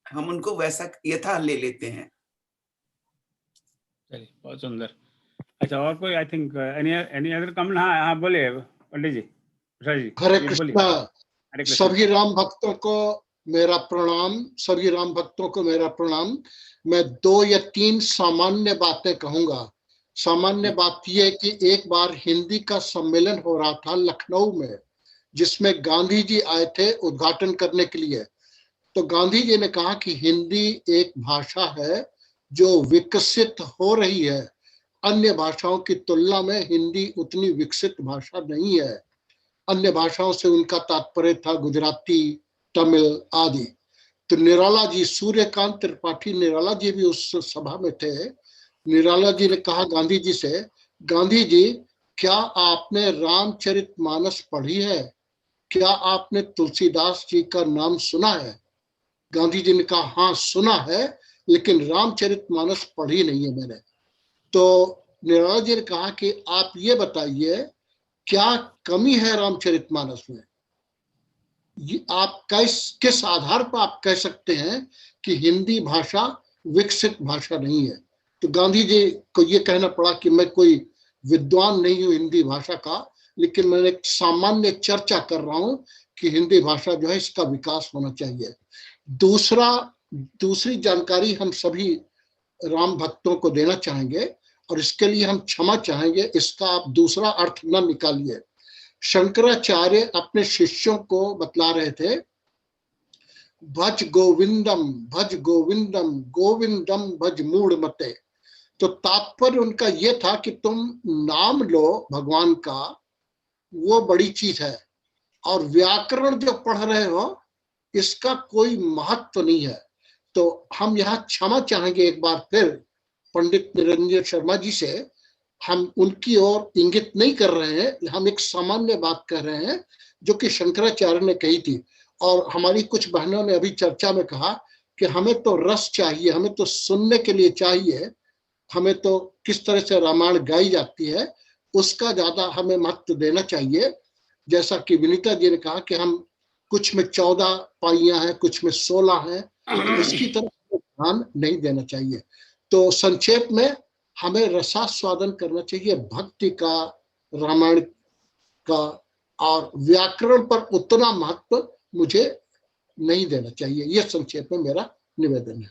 हम उनको वैसा यथा ले लेते हैं। चलिए बहुत सुंदर। अच्छा और कोई I think any other comment? हाँ बोलिए पंडित जी। हरे कृष्णा। सभी राम भक्तों को मेरा प्रणाम, सभी राम भक्तों को मेरा प्रणाम। मैं 2 या 3 सामान्य बातें कहूंगा। सामान्य बात यह है कि एक बार हिंदी का सम्मेलन हो रहा था लखनऊ में, जिसमें गांधी जी आए थे उद्घाटन करने के लिए। तो गांधी जी ने कहा कि हिंदी एक भाषा है जो विकसित हो रही है, अन्य भाषाओं की तुलना में हिंदी उतनी विकसित भाषा नहीं है। अन्य भाषाओं से उनका तात्पर्य था गुजराती, तमिल आदि। तो निराला जी, सूर्यकांत त्रिपाठी निराला जी भी उस सभा में थे। निराला जी ने कहा गांधी जी से, गांधी जी क्या आपने रामचरितमानस पढ़ी है? क्या आपने तुलसीदास जी का नाम सुना है? गांधी जी ने कहा हाँ सुना है, लेकिन रामचरितमानस पढ़ी नहीं है मैंने। तो निराला जी ने कहा कि आप ये बताइए क्या कमी है रामचरितमानस में? आप किस आधार पर आप कह सकते हैं कि हिंदी भाषा विकसित भाषा नहीं है? तो गांधी जी को ये कहना पड़ा कि मैं कोई विद्वान नहीं हूं हिंदी भाषा का, लेकिन मैं एक सामान्य चर्चा कर रहा हूं कि हिंदी भाषा जो है इसका विकास होना चाहिए। दूसरी जानकारी हम सभी राम भक्तों को देना चाहेंगे और इसके लिए हम क्षमा चाहेंगे, इसका आप दूसरा अर्थ न निकालिए। शंकराचार्य अपने शिष्यों को बतला रहे थे, भज गोविंदम गोविंदम भज मूढ़ मते। तो तात्पर्य उनका यह था कि तुम नाम लो भगवान का, वो बड़ी चीज है, और व्याकरण जो पढ़ रहे हो इसका कोई महत्व नहीं है। तो हम यहाँ क्षमा चाहेंगे एक बार फिर पंडित निरंजन शर्मा जी से। हम उनकी ओर इंगित नहीं कर रहे हैं, हम एक सामान्य बात कर रहे हैं जो कि शंकराचार्य ने कही थी। और हमारी कुछ बहनों ने अभी चर्चा में कहा कि हमें तो रस चाहिए, हमें तो सुनने के लिए चाहिए, हमें तो किस तरह से रामायण गाई जाती है उसका ज्यादा हमें महत्व देना चाहिए। जैसा कि विनीता जी ने कहा कि हम कुछ में 14 पाइयां हैं, कुछ में 16 हैं, इसकी तरफ ध्यान नहीं देना चाहिए। तो संक्षेप में हमें रसास्वादन करना चाहिए भक्ति का, रामायण का, और व्याकरण पर उतना महत्व मुझे नहीं देना चाहिए। यह संक्षेप में मेरा निवेदन है।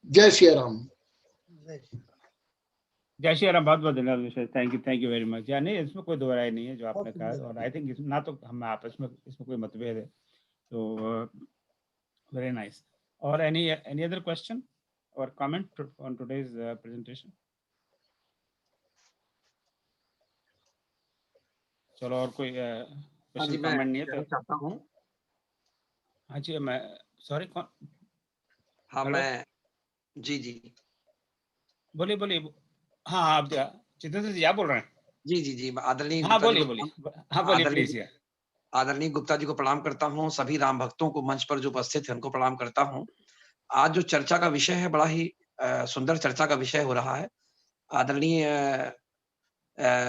जय श्री राम। जय श्री राम। बहुत बहुत धन्यवाद विशेष, थैंक यू वेरी मच। या नहीं, इसमें कोई दो राय नहीं है जो आपने कहा, और आई थिंक ना तो हम आपस में इसमें कोई मतभेद है। तो वेरी नाइस। और एनी अदर क्वेश्चन और कमेंट ऑन टुडेज प्रेजेंटेशन? चलो, और कोई क्वेश्चन कमेंट नहीं है तो चाहता हूँ। हाँ जी, मैं सॉरी कौन? हाँ मैं जी बोलिए। हाँ आप चित्रंजन जी आप बोल रहे हैं? जी आदरणीय हाँ बोलिए प्लीज। आदरणीय गुप्ता जी को प्रणाम करता हूँ। सभी राम भक्तों को मंच पर जो उपस्थित है उनको प्रणाम करता हूँ। आज जो चर्चा का विषय है बड़ा ही सुंदर चर्चा का विषय हो रहा है। आदरणीय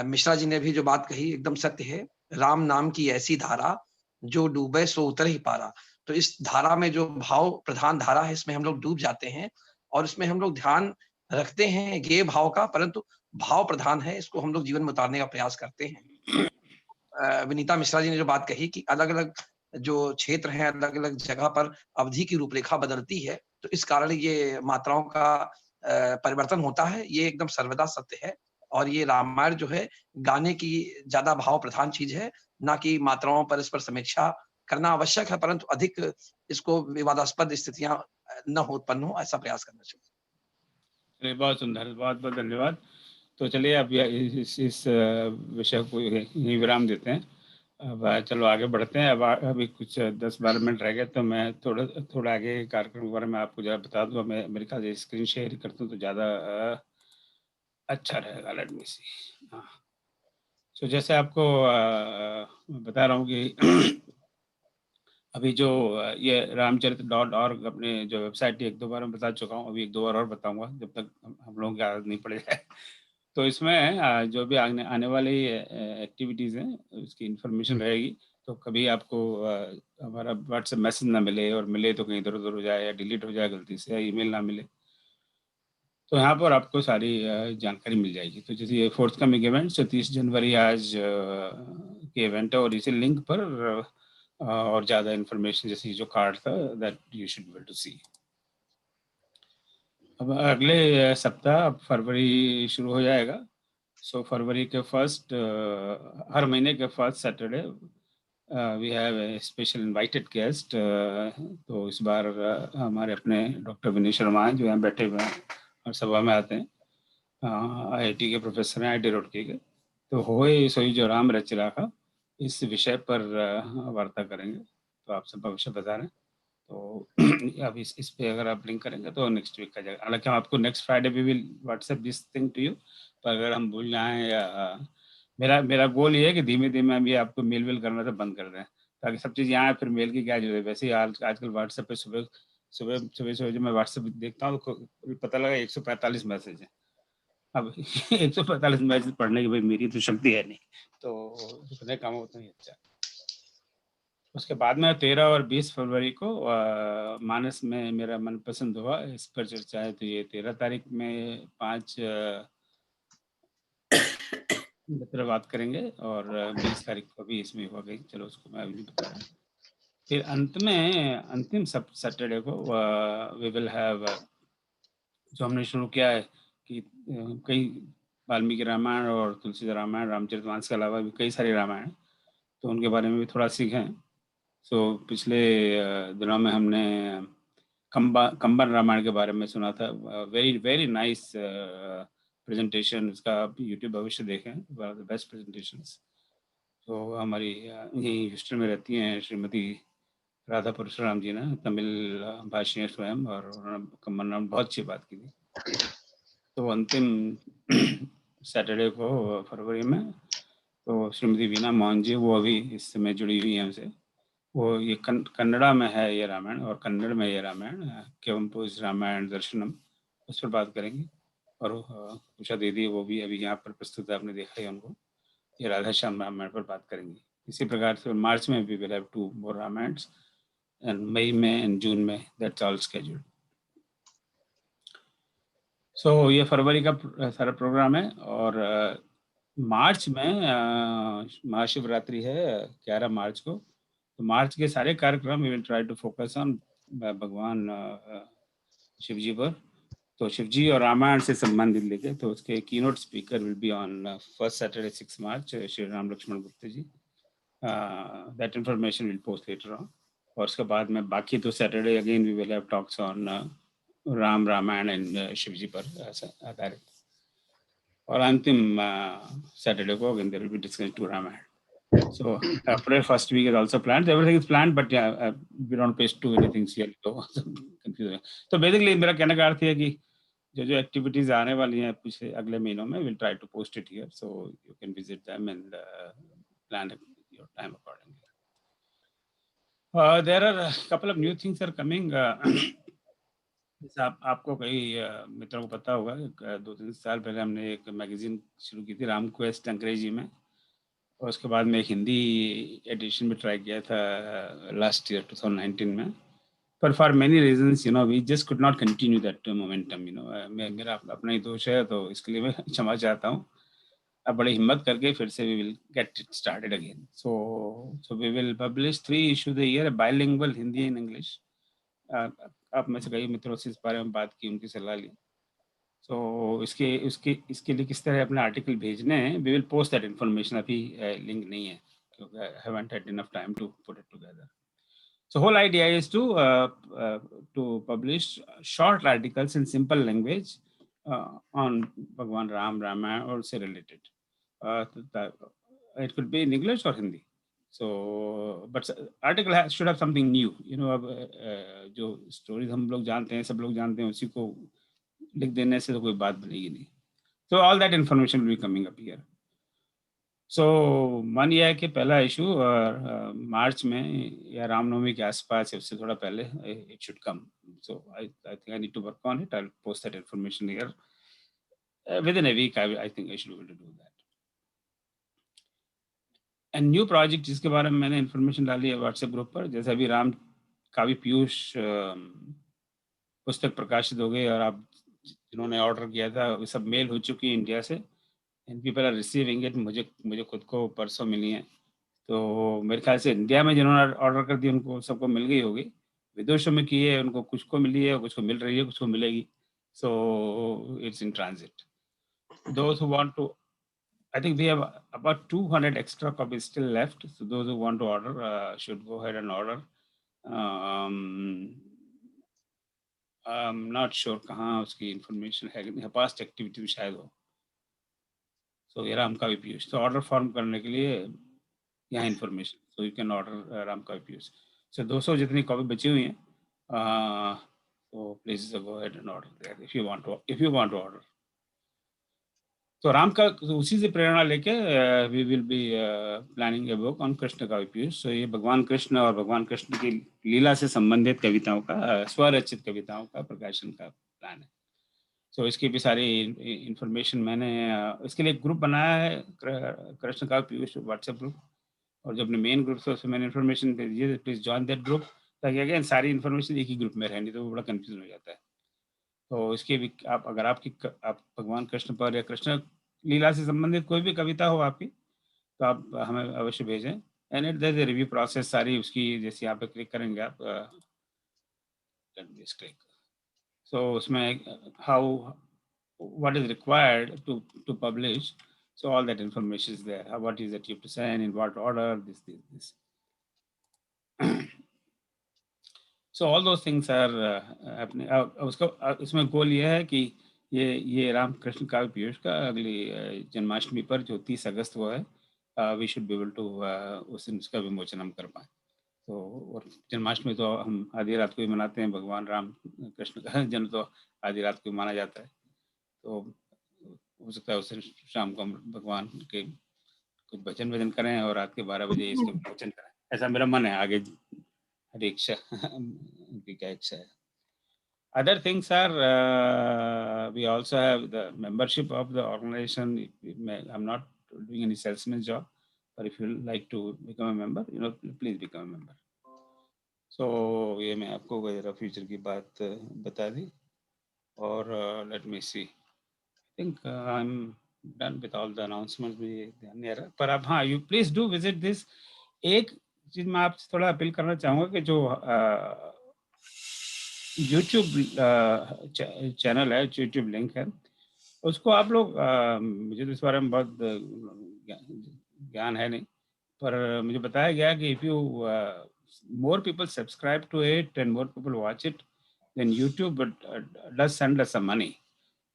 मिश्रा जी ने भी जो बात कही एकदम सत्य है। राम नाम की ऐसी धारा जो डूबे सो उतर ही पारा। तो इस धारा में जो भाव प्रधान धारा है इसमें हम लोग डूब जाते हैं और इसमें हम लोग ध्यान रखते हैं ये भाव का, परंतु भाव प्रधान है, इसको हम लोग जीवन में उतारने का प्रयास करते हैं। विनीता मिश्रा जी ने जो बात कही कि अलग अलग जो क्षेत्र हैं, अलग अलग जगह पर अवधि की रूपरेखा बदलती है, तो इस कारण ये मात्राओं का परिवर्तन होता है। ये एकदम सर्वदा सत्य है। और ये रामायण जो है गाने की ज्यादा भाव प्रधान चीज है, ना कि मात्राओं पर इस पर समीक्षा करना आवश्यक है, परंतु अधिक इसको विवादास्पद स्थितियां न उत्पन्न हो ऐसा प्रयास करना चाहिए। बहुत सुंदर, बहुत बहुत धन्यवाद। तो चलिए अब इस विषय को यहीं विराम देते हैं। अब चलो आगे बढ़ते हैं। अब अभी कुछ 10-12 मिनट रह गए, तो मैं थोड़ा आगे कार्यक्रम के बारे में आपको जरा बता दूँ। मैं मेरे ख्याल से स्क्रीन शेयर करता हूँ तो ज़्यादा अच्छा रहेगा। लेट मी सी। हाँ, तो जैसे आपको बता रहा हूँ कि अभी जो ये रामचरित.org अपने जो वेबसाइट 1-2 बार मैं बता चुका हूँ, अभी 1-2 बार और बताऊंगा जब तक हम लोगों की आदत नहीं पड़ जाए। तो इसमें जो भी आने वाली एक्टिविटीज़ हैं उसकी इन्फॉर्मेशन रहेगी। तो कभी आपको हमारा व्हाट्सएप मैसेज ना मिले, और मिले तो कहीं इधर उधर हो जाए या डिलीट हो जाए गलती से, या ईमेल ना मिले, तो यहाँ पर आपको सारी जानकारी मिल जाएगी। तो जैसे ये फोर्थकमिंग इवेंट्स 30 जनवरी आज के इवेंट है, और इसी लिंक पर और ज़्यादा इन्फॉर्मेशन जैसे जो कार्ड था that you should be able to see. अब अगले सप्ताह अब फरवरी शुरू हो जाएगा। सो फरवरी के फर्स्ट हर महीने के first Saturday we have a special invited guest. तो इस बार हमारे अपने डॉक्टर विनय शर्मा हैं जो यहाँ बैठे हुए हैं और सभा में आते हैं, IIT के प्रोफेसर हैं, IIT रुड़की के। तो होए सोई जो राम रच राखा इस विषय पर वार्ता करेंगे। तो आप सब भविष्य बता रहे हैं, तो अब इस पे अगर आप लिंक करेंगे तो नेक्स्ट वीक का जाएगा। हालांकि हम आपको next Friday we will WhatsApp this thing to you, पर अगर हम भूल जाएं या मेरा गोल ये है कि धीमे धीमे हम ये आपको मेल करना तो बंद कर दें, ताकि सब चीज़ यहाँ फिर मेल की क्या जरूरत है। वैसे ही आजकल व्हाट्सएप पे सुबह जो मैं व्हाट्सएप देखता हूँ तो पता लगा 145 मैसेज है। अब 145 मैसेज पढ़ने की भाई मेरी तो शक्ति है नहीं, तो जितने काम होते हैं अच्छा। उसके बाद में 13 और 20 फरवरी को मानस में मेरा मनपसंद हुआ इस पर चर्चा है। तो ये 13 तारीख में 5 मित्र बात करेंगे और 20 तारीख को भी इसमें हो गई, चलो उसको मैं अभी नहीं बता रहा। फिर अंत में अंतिम सैटरडे को वी विल हैव जो हमने शुरू किया है कि कई वाल्मीकि रामायण और तुलसीदास रामायण, रामचरितमानस के अलावा भी कई सारे रामायण, तो उनके बारे में भी थोड़ा सीखें। सो पिछले दिनों में हमने कंबन रामायण के बारे में सुना था। वेरी वेरी नाइस प्रेजेंटेशन, उसका आप यूट्यूब भविष्य देखें, one of the best presentations. तो हमारी यहीं ह्यूस्टन में रहती हैं श्रीमती राधा परशुराम जी ने, तमिल भाषी हैं स्वयं, और उन्होंने कंबन राम बहुत अच्छी बात की थी। तो अंतिम सैटरडे को फरवरी में तो श्रीमती वीना मोहन जी वो अभी इस समय जुड़ी हुई हैं हमसे। वो ये कन्नड़ा में है ये रामायण और कन्नड़ में ये रामायण केवंपुस रामायण दर्शनम, उस पर बात करेंगी। और उषा दीदी वो भी अभी यहाँ पर प्रस्तुत है, आपने देखा ही उनको, ये राधा श्याम रामायण पर बात करेंगी। इसी प्रकार से मार्च में भी विल हैव 2 more रामायण्स, एंड मई में एंड जून में, दैट्स ऑल स्केड्यूल्ड। सो ये फरवरी का सारा प्रोग्राम है। और मार्च में महाशिवरात्रि है 11 मार्च को। तो मार्च के सारे कार्यक्रम we will try to focus on Bhagwan Shiv ji पर। तो शिव जी और रामायण से संबंधित लेके, तो उसके keynote speaker will be on first Saturday 6 March, Shri Ram Laxman Gupta ji. That information will post later on. और उसके बाद में बाकी तो Saturday again we will have talks on Ram Ramayan and Shiv ji पर आधारित। और अंतिम सैटरडे को again there will be discussion to Ramayan. So April first week is also planned. Everything is planned, but yeah, we don't paste too many things here. So confusing. So basically, मेरा कहने का अर्थ है कि जो activities आने वाली हैं पिछले अगले महीनों में, we'll try to post it here, so you can visit them and plan your time accordingly. There are a couple of new things are coming. जैसे आपको कई मित्रों को पता होगा, 2-3 साल पहले हमने एक मैगजीन शुरू की थी राम क्वेस्ट अंग्रेजी में, और उसके बाद में एक हिंदी एडिशन में ट्राई किया था लास्ट ईयर 2019 में, पर for many reasons you know we just could not continue that momentum. You know मेरा अपना ही दोष है, तो इसके लिए मैं क्षमा चाहता हूँ। अब बड़ी हिम्मत करके फिर से we will get it started again. So we will publish 3 issues a year, bilingual Hindi and English. आप में से कई मित्रों से इस बारे में बात की, उनकी सलाह ली। तो इसके लिए किस तरह अपने आर्टिकल भेजने हैं, we will post that information. अभी लिंक नहीं है क्योंकि I haven't had enough time to put it together. So whole idea is to publish short articles in simple language on Bhagwan Ram, Ramayana और से related. It could be in English और Hindi. So, but article should have something new. You know, अब जो stories हम लोग जानते हैं, सब लोग जानते हैं, उसी को लिख देने से तो कोई बात बनेगी नहीं। So all that information will be coming up here. So मन यह है कि पहला इशू मार्च में या रामनवमी के आसपास, उससे थोड़ा पहले it should come. So I think I need to work on it. I'll post that information here. Within a week, I think I should be able to do that. And new project जिसके बारे में मैंने information डाली है WhatsApp group पर, जैसे अभी राम काव्य पीयूष पुस्तक प्रकाशित हो गई, और आप जिन्होंने ऑर्डर किया था वो सब मेल हो चुकी है इंडिया से, and people are receiving it. मुझे खुद को परसों मिली है, तो मेरे ख्याल से इंडिया में जिन्होंने ऑर्डर कर दी उनको सबको मिल गई होगी, विदेशों में की है उनको कुछ को मिली है, कुछ को मिल रही है, कुछ को मिलेगी, so it's in transit. Those who want to, I think we have about 200 extra copies still left, so those who want to order should go ahead and order. I'm not sure कहाँ उसकी information है, past activity भी शायद हो. So ये राम काव्य पीयूष, तो order form करने के लिए यहाँ information, so you can order Ram काव्य पीयूष. सो 200 जितनी कॉपी बची हुई हैं, तो please go ahead and order there if you want to order. तो राम का उसी से प्रेरणा लेके we will be planning a book on Krishna Kavya Piyush. सो ये भगवान कृष्ण और भगवान कृष्ण की लीला से संबंधित कविताओं का, स्वरचित कविताओं का प्रकाशन का प्लान है. सो इसकी भी सारी इंफॉर्मेशन मैंने इसके लिए एक ग्रुप बनाया है, कृष्ण काव्य पीयूष व्हाट्सएप ग्रुप, और जो अपने मेन ग्रुप है उसमें मैंने इन्फॉर्मेशन दे दीजिए, प्लीज ज्वाइन दैट ग्रुप, ताकि अगेन सारी इन्फॉर्मेशन एक ही ग्रुप में रहनी, तो वो बड़ा कंफ्यूजन हो जाता है. तो इसके भी आप अगर आप भगवान कृष्ण पर या कृष्ण लीला से संबंधित कोई भी कविता हो आपकी, तो आप हमें अवश्य भेजें. And it there is a review process सारी उसकी, जैसे यहाँ पे क्लिक करेंगे आप, क्लिक, सो उसमें how what is required to publish, so all that information is there, what is that you have to send, in what order, this. So all those things are अपने उसका इसमें गोल ये है कि ये राम कृष्ण काव्य पीयूष का अगली जन्माष्टमी पर जो 30 अगस्त को है, we should be able to उस दिन उसका विमोचन हम कर पाए. तो और जन्माष्टमी तो हम आधी रात को ही मनाते हैं, भगवान राम कृष्ण का जन्म तो आधी रात को माना जाता है. तो हो सकता है उस दिन शाम को हम भगवान के कुछ भजन करें और रात के 12 बजे इसका विमोचन करें, ऐसा मेरा मन है. आगे हर इच्छा उनकी क्या इच्छा है. Other things are we also have the membership of the organization. I'm not doing any salesman job, but if you like to become a member, please become a member. So ये मैं आपको वगैरह फ्यूचर की बात बता दी. और let me see. I think I'm done with all the announcements. भी ध्यान नहीं आ रहा, पर आप हाँ, you please do visit this. एक चीज मैं आपसे थोड़ा अपील करना चाहूँगा कि जो YouTube चैनल है, YouTube लिंक है, उसको आप लोग, मुझे तो इस बारे में बहुत ज्ञान है नहीं, पर मुझे बताया गया कि if you more people subscribe to it and more people watch it, then YouTube does send us some money.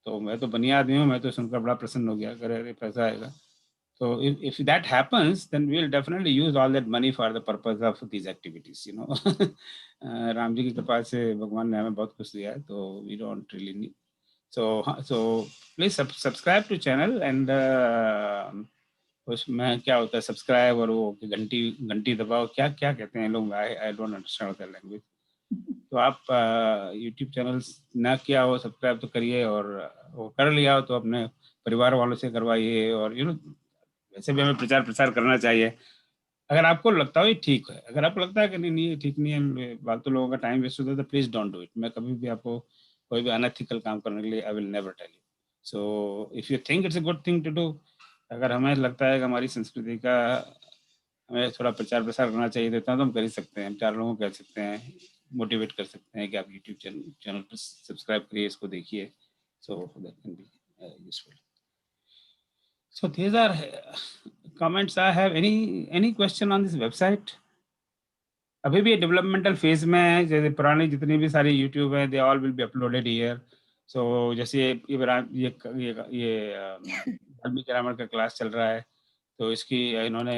तो मैं तो बनिया आदमी हूँ, मैं तो सुनकर बड़ा प्रसन्न हो गया, अगर पैसा आएगा. So if that happens, then we'll definitely use all that money for the purpose of these activities, Ram ji की कृपा से भगवान ने हमें बहुत कुछ दिया है, तो we don't really need. So please subscribe to channel and उसमें क्या होता है सब्सक्राइब और वो घंटी दबाओ, क्या कहते हैं लोग, I don't understand that language. तो आप YouTube चैनल ना किया हो सब्सक्राइब तो करिए, और वो कर लिया हो तो अपने परिवार वालों से करवाइए. और वैसे भी हमें प्रचार करना चाहिए. अगर आपको लगता हो ये ठीक है, अगर आपको लगता है कि नहीं ठीक नहीं है, फालतू लोगों का टाइम वेस्ट होता है, तो प्लीज डोंट डू इट. मैं कभी भी आपको कोई भी अनएथिकल काम करने के लिए I will never tell you. So if you think it's a good thing to do, अगर हमें लगता है कि हमारी संस्कृति का हमें थोड़ा प्रचार करना चाहिए, तो हम कर ही सकते हैं. हम 4 लोगों को कह सकते हैं, मोटिवेट कर सकते हैं कि आप यूट्यूब चैनल पर सब्सक्राइब करिए, इसको देखिए. So that can be useful. So these are comments I have. Any question on this website? अभी भी डेवलपमेंटल फेज में है. जैसे पुरानी जितनी भी सारी यूट्यूब है, they all will be uploaded here. So जैसे ये वाल्मीकि रामायण का क्लास चल रहा है, तो इसकी इन्होंने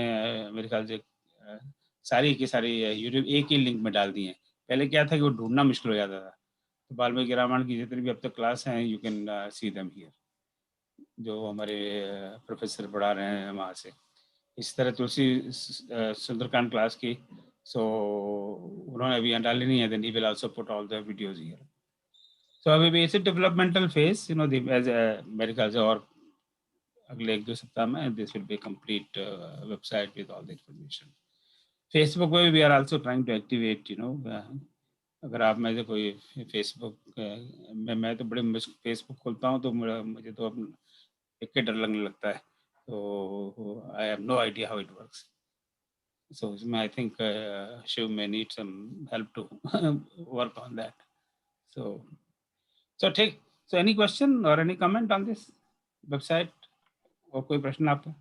मेरे ख्याल से सारी की सारी यूट्यूब एक ही लिंक में डाल दी है. पहले क्या था कि वो ढूंढना मुश्किल हो जाता था. तो वाल्मीकि रामायण की जितनी भी अब तक क्लास हैं, you can see them here, जो हमारे प्रोफेसर पढ़ा रहे हैं वहाँ से. इस तरह तुलसी सुंदरकांड क्लास की, सो उन्होंने अभी डाली नहीं है, then he will also put all the videos here. So अभी भी इट्स डेवलपमेंटल फेज, एज मेरे ख्याल से, और अगले 1-2 सप्ताह में this will be complete website with all the information. Facebook पे भी we are also trying to activate, अगर आप में से कोई फेसबुक मैं तो बड़े फेसबुक खोलता हूँ तो मुझे तो देख के डर लगने लगता है. तो I have no idea how it works. So I think Shiv may need some help to work on that. So take. So any question or any comment on this website? और कोई प्रश्न आपका?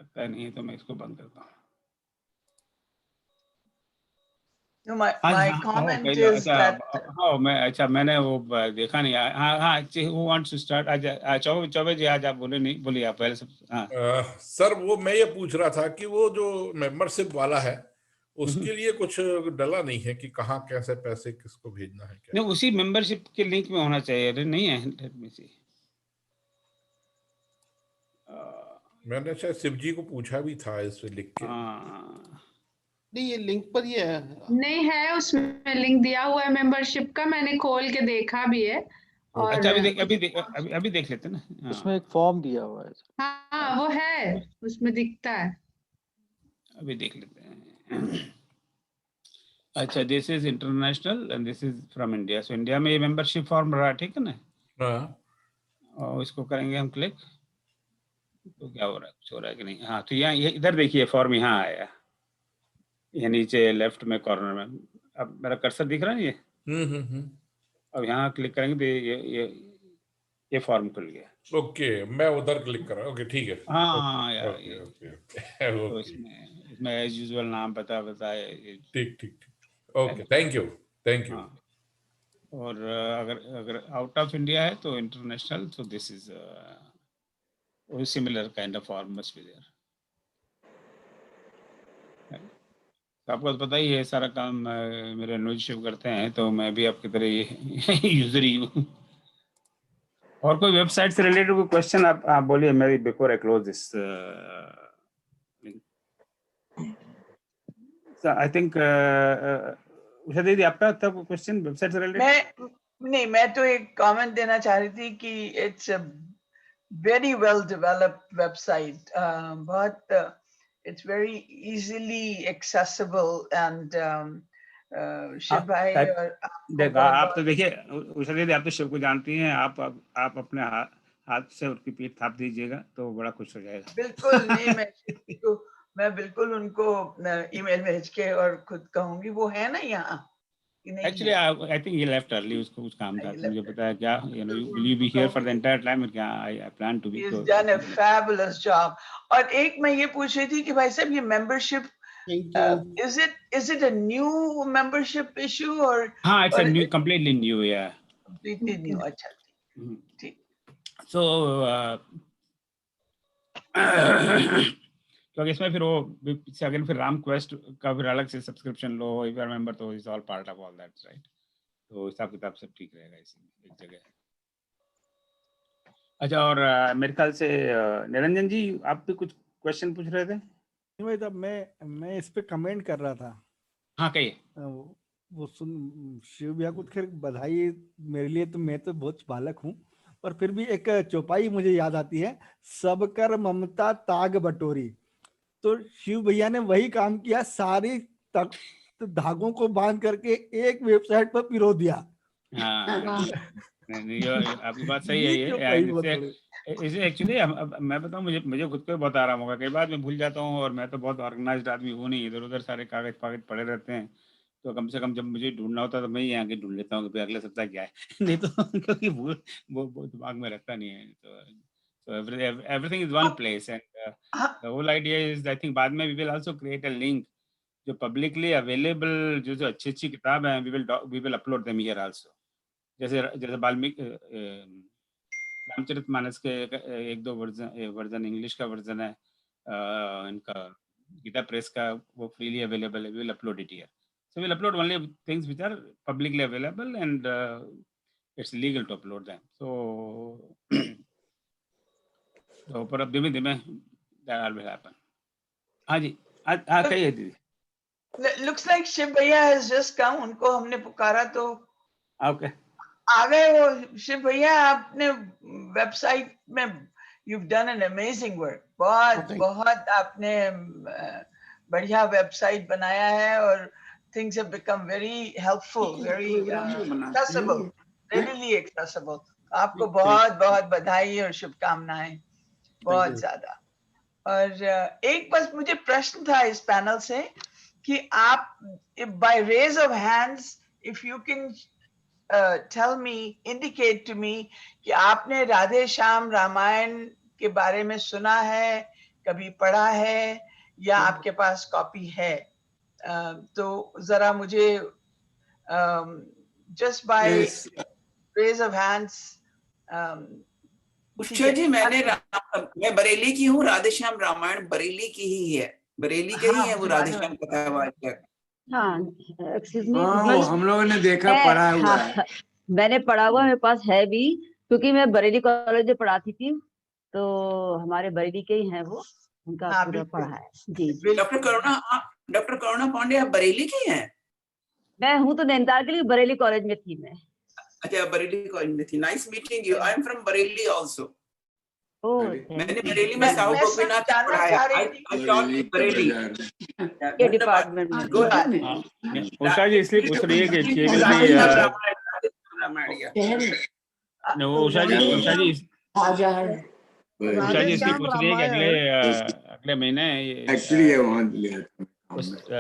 लगता नहीं है तो मैं इसको बंद करता हूँ. No, my comment is that मैंने वो देखा नहीं. हाँ, who wants to start? Choubey जी आज आप बोलिए आप पहले. सर वो मैं ये पूछ रहा था कि वो जो मेंबरशिप वाला है उसके लिए कुछ डला नहीं है कि कहाँ कैसे पैसे किसको भेजना है क्या? नहीं, उसी मेंबरशिप के लिंक में होना चाहिए. अरे नहीं है. लेट मी सी. मैंने शायद शिव जी को पूछा भी था इस पे लिख के. नहीं, ये लिंक पर ही है. नहीं है, उसमें लिंक दिया हुआ है मेंबरशिप का, मैंने खोल के देखा भी है. और अच्छा अभी देख लेते हैं ना. उसमें एक फॉर्म दिया हुआ है. हाँ वो है, उसमें दिखता है. अभी देख लेते हैं. अच्छा, this is international and this is from India. So India में ये मेंबरशिप फॉर्म रहा, ठीक है ना. और इसको करेंगे हम क्लिक. तो क्या हो रहा है, कुछ हो रहा है कि नहीं? हाँ, तो यहाँ इधर देखिए फॉर्म यहाँ आया, ये नीचे लेफ्ट में कॉर्नर में. अब मेरा कर्सर दिख रहा है ये. अब यहाँ क्लिक करेंगे तो ये फॉर्म खुल गया. ओके, मैं उधर क्लिक कर रहा हूँ. ओके, ठीक है. हाँ यार, तो इसमें एज यूजुअल नाम बताए. ठीक. Okay, thank you. और अगर आउट ऑफ इंडिया है तो international. So this is similar kind of form must be there. आपको पता ही है सारा काम मेरे अनुज शिव करते हैं, तो मैं भी आपकी तरह यूजर ही हूँ. और कोई वेबसाइट से रिलेटेड कोई क्वेश्चन आप बोलिए. मेरी before I close this link. I think Usha दीदी आपका तब क्वेश्चन वेबसाइट से रिलेटेड? मैं तो एक कमेंट देना चाह रही थी कि it's a very well developed website. बहुत it's very easily accessible and Shiv भाई देखो, आप तो देखिए उषा दीदी, आप तो शिव को जानती हैं. आप अपने हाथ से उसकी पीठ थाप दीजिएगा तो बड़ा खुश हो जाएगा. बिल्कुल नहीं, मैं बिल्कुल उनको ईमेल भेज के और खुद कहूंगी. वो है ना यहाँ. Actually, I think he left early. उसको कुछ काम था. मुझे पता है क्या. Will you be here for the entire time? क्या I plan to be. He's done a fabulous job. और एक मैं ये पूछ रही थी कि भाई साहब, ये membership is it a new membership issue or? हाँ, it's a new, completely new, yeah. Completely new. अच्छा, ठीक. So तो इसमें फिर वो अगेन फिर राम क्वेस्ट का फिर अलग से सब्सक्रिप्शन लो. इफ यू रिमेंबर, तो is all part of all that, right. तो हिसाब किताब सब ठीक रहेगा इसमें एक जगह. अच्छा, और मेरे ख्याल से निरंजन जी आप भी कुछ क्वेश्चन पूछ रहे थे. भाई तब मैं इस पे कमेंट कर रहा था. हाँ, कहिए. वो सुन शिव भैया को खैर बधाई. मेरे लिए तो मैं तो बहुत बालक हूँ, पर फिर भी एक चौपाई मुझे याद आती है, सब कर ममता ताग बटोरी. तो शिव भैया ने वही काम किया, सारी धागों को बांध करके एक वेबसाइट पर पिरो दिया. आपकी बात सही है. ये एक्चुअली मैं बताऊं, मुझे खुद को बहुत आराम होगा. कई बार मैं भूल जाता हूँ, और मैं तो बहुत ऑर्गेनाइज्ड आदमी हूँ नहीं. इधर उधर सारे कागज पड़े रहते हैं. तो कम से कम जब मुझे ढूंढना होता है तो मैं ही आगे ढूंढ लेता हूँ कि अगले सप्ताह क्या है. नहीं तो क्योंकि वो दिमाग में रहता नहीं है. So everything is one place, and the whole idea is, I think बाद में we will also create a link जो publicly available जो अच्छी किताब है, we will upload them here also. जैसे वाल्मीकि रामचरितमानस के एक दो वर्जन इंग्लिश का वर्जन है, इनका गीता प्रेस का, वो फ्रीली अवेलेबल है. we will upload it here. So we'll upload only things which are publicly available, and it's legal to upload them. So पर अब धीमे that will happen. हाँ जी, कहिए दीदी. Looks like शिव भैया has just come. उनको हमने पुकारा तो okay. आ गए वो. शिव भैया, आपने वेबसाइट में you've done an amazing work. बहुत आपने बढ़िया वेबसाइट बनाया है, और things have become very helpful, very accessible, readily accessible. आपको बहुत बहुत बधाई और शुभकामनाएं. बहुत ज्यादा। और एक बस मुझे प्रश्न था इस पैनल से कि आप by raise of hands if you can tell me, indicate to me कि आपने राधे श्याम रामायण के बारे में सुना है, कभी पढ़ा है, या आपके पास कॉपी है। तो जरा मुझे just by raise of hands. Usha ji, मैं बरेली की हूँ, राधे श्याम रामायण बरेली की ही है, बरेली के ही है वो राधे श्याम कथावाचक। हाँ, एक्सक्यूज मी, हम लोगों ने देखा, पढ़ा हुआ है। मैंने पढ़ा हुआ, मेरे पास है भी, क्योंकि मैं बरेली कॉलेज में पढ़ाती थी, तो हमारे बरेली के ही हैं वो, उनका पूरा पढ़ा है। जी। डॉक्टर करुणा पांडे आप बरेली की हैं? मैं हूँ तो नैनीताल के लिए, बरेली कॉलेज में थी मैं। अच्छा, बरेली कॉलेज में थी। Nice meeting you. I am from Bareilly also. मैंने बरेली में साहू गोपीनाथ पढ़ाया। आई टॉट इन बरेली के डिपार्टमेंट में। उषा जी इसलिए पूछ रही है कि उषा जी इसलिए पूछ रही है कि अगले महीने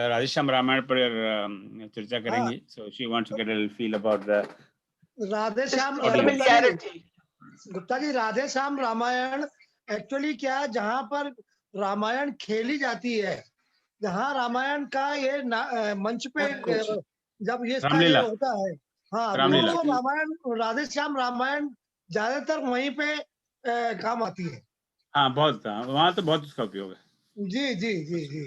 राधे श्याम रामायण पर चर्चा करेंगी। So she wants to get a feel about the Radhe Shyam Gupta ji, Radhe Shyam Ramayana actually क्या, जहाँ पर रामायण खेली जाती है, जहाँ रामायण का ये मंच पे जब ये होता है, हाँ, तो रामायण, राधे श्याम रामायण ज्यादातर वहीं पे काम आती है। हाँ, बहुत वहाँ तो बहुत उसका उपयोग है। जी जी जी जी।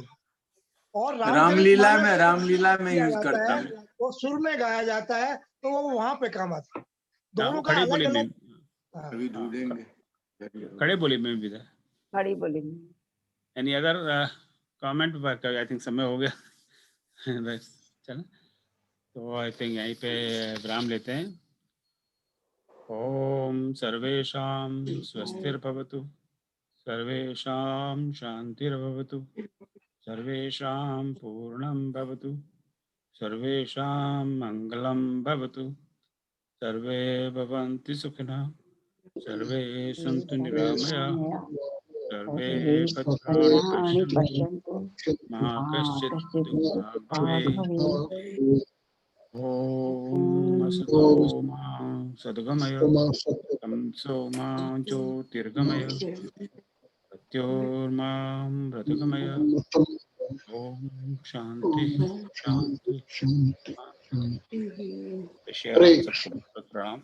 और रामलीला में यूज करता है, वो सुर में गाया जाता है, तो वो वहाँ पे काम आता है। दोनों का खड़ी बोली में अभी ढूंढेंगे, खड़ी बोली में भी था। खड़ी बोली में। Any other comment? I think समय हो गया बस चलो, तो आई थिंक यहीं पे विराम लेते हैं। ओम सर्वेषां स्वस्तिर्भवतु, सर्वेषां शांतिर्भवतु, सर्वेषां पूर्णं भवतु, सर्वेषां मंगलं भवतु, सर्वे भवन्तु सुखिनः, सर्वे सन्तु निरामयाः, सर्वे भद्राणि पश्यन्तु, मा कश्चित् दुःखभाग् भवेत्। ओम असतो मा सद्गमय, तमसो मा ज्योतिर्गमय, मृत्योर्मां मृतगमय। ओम शांति शांति। प्रणाम।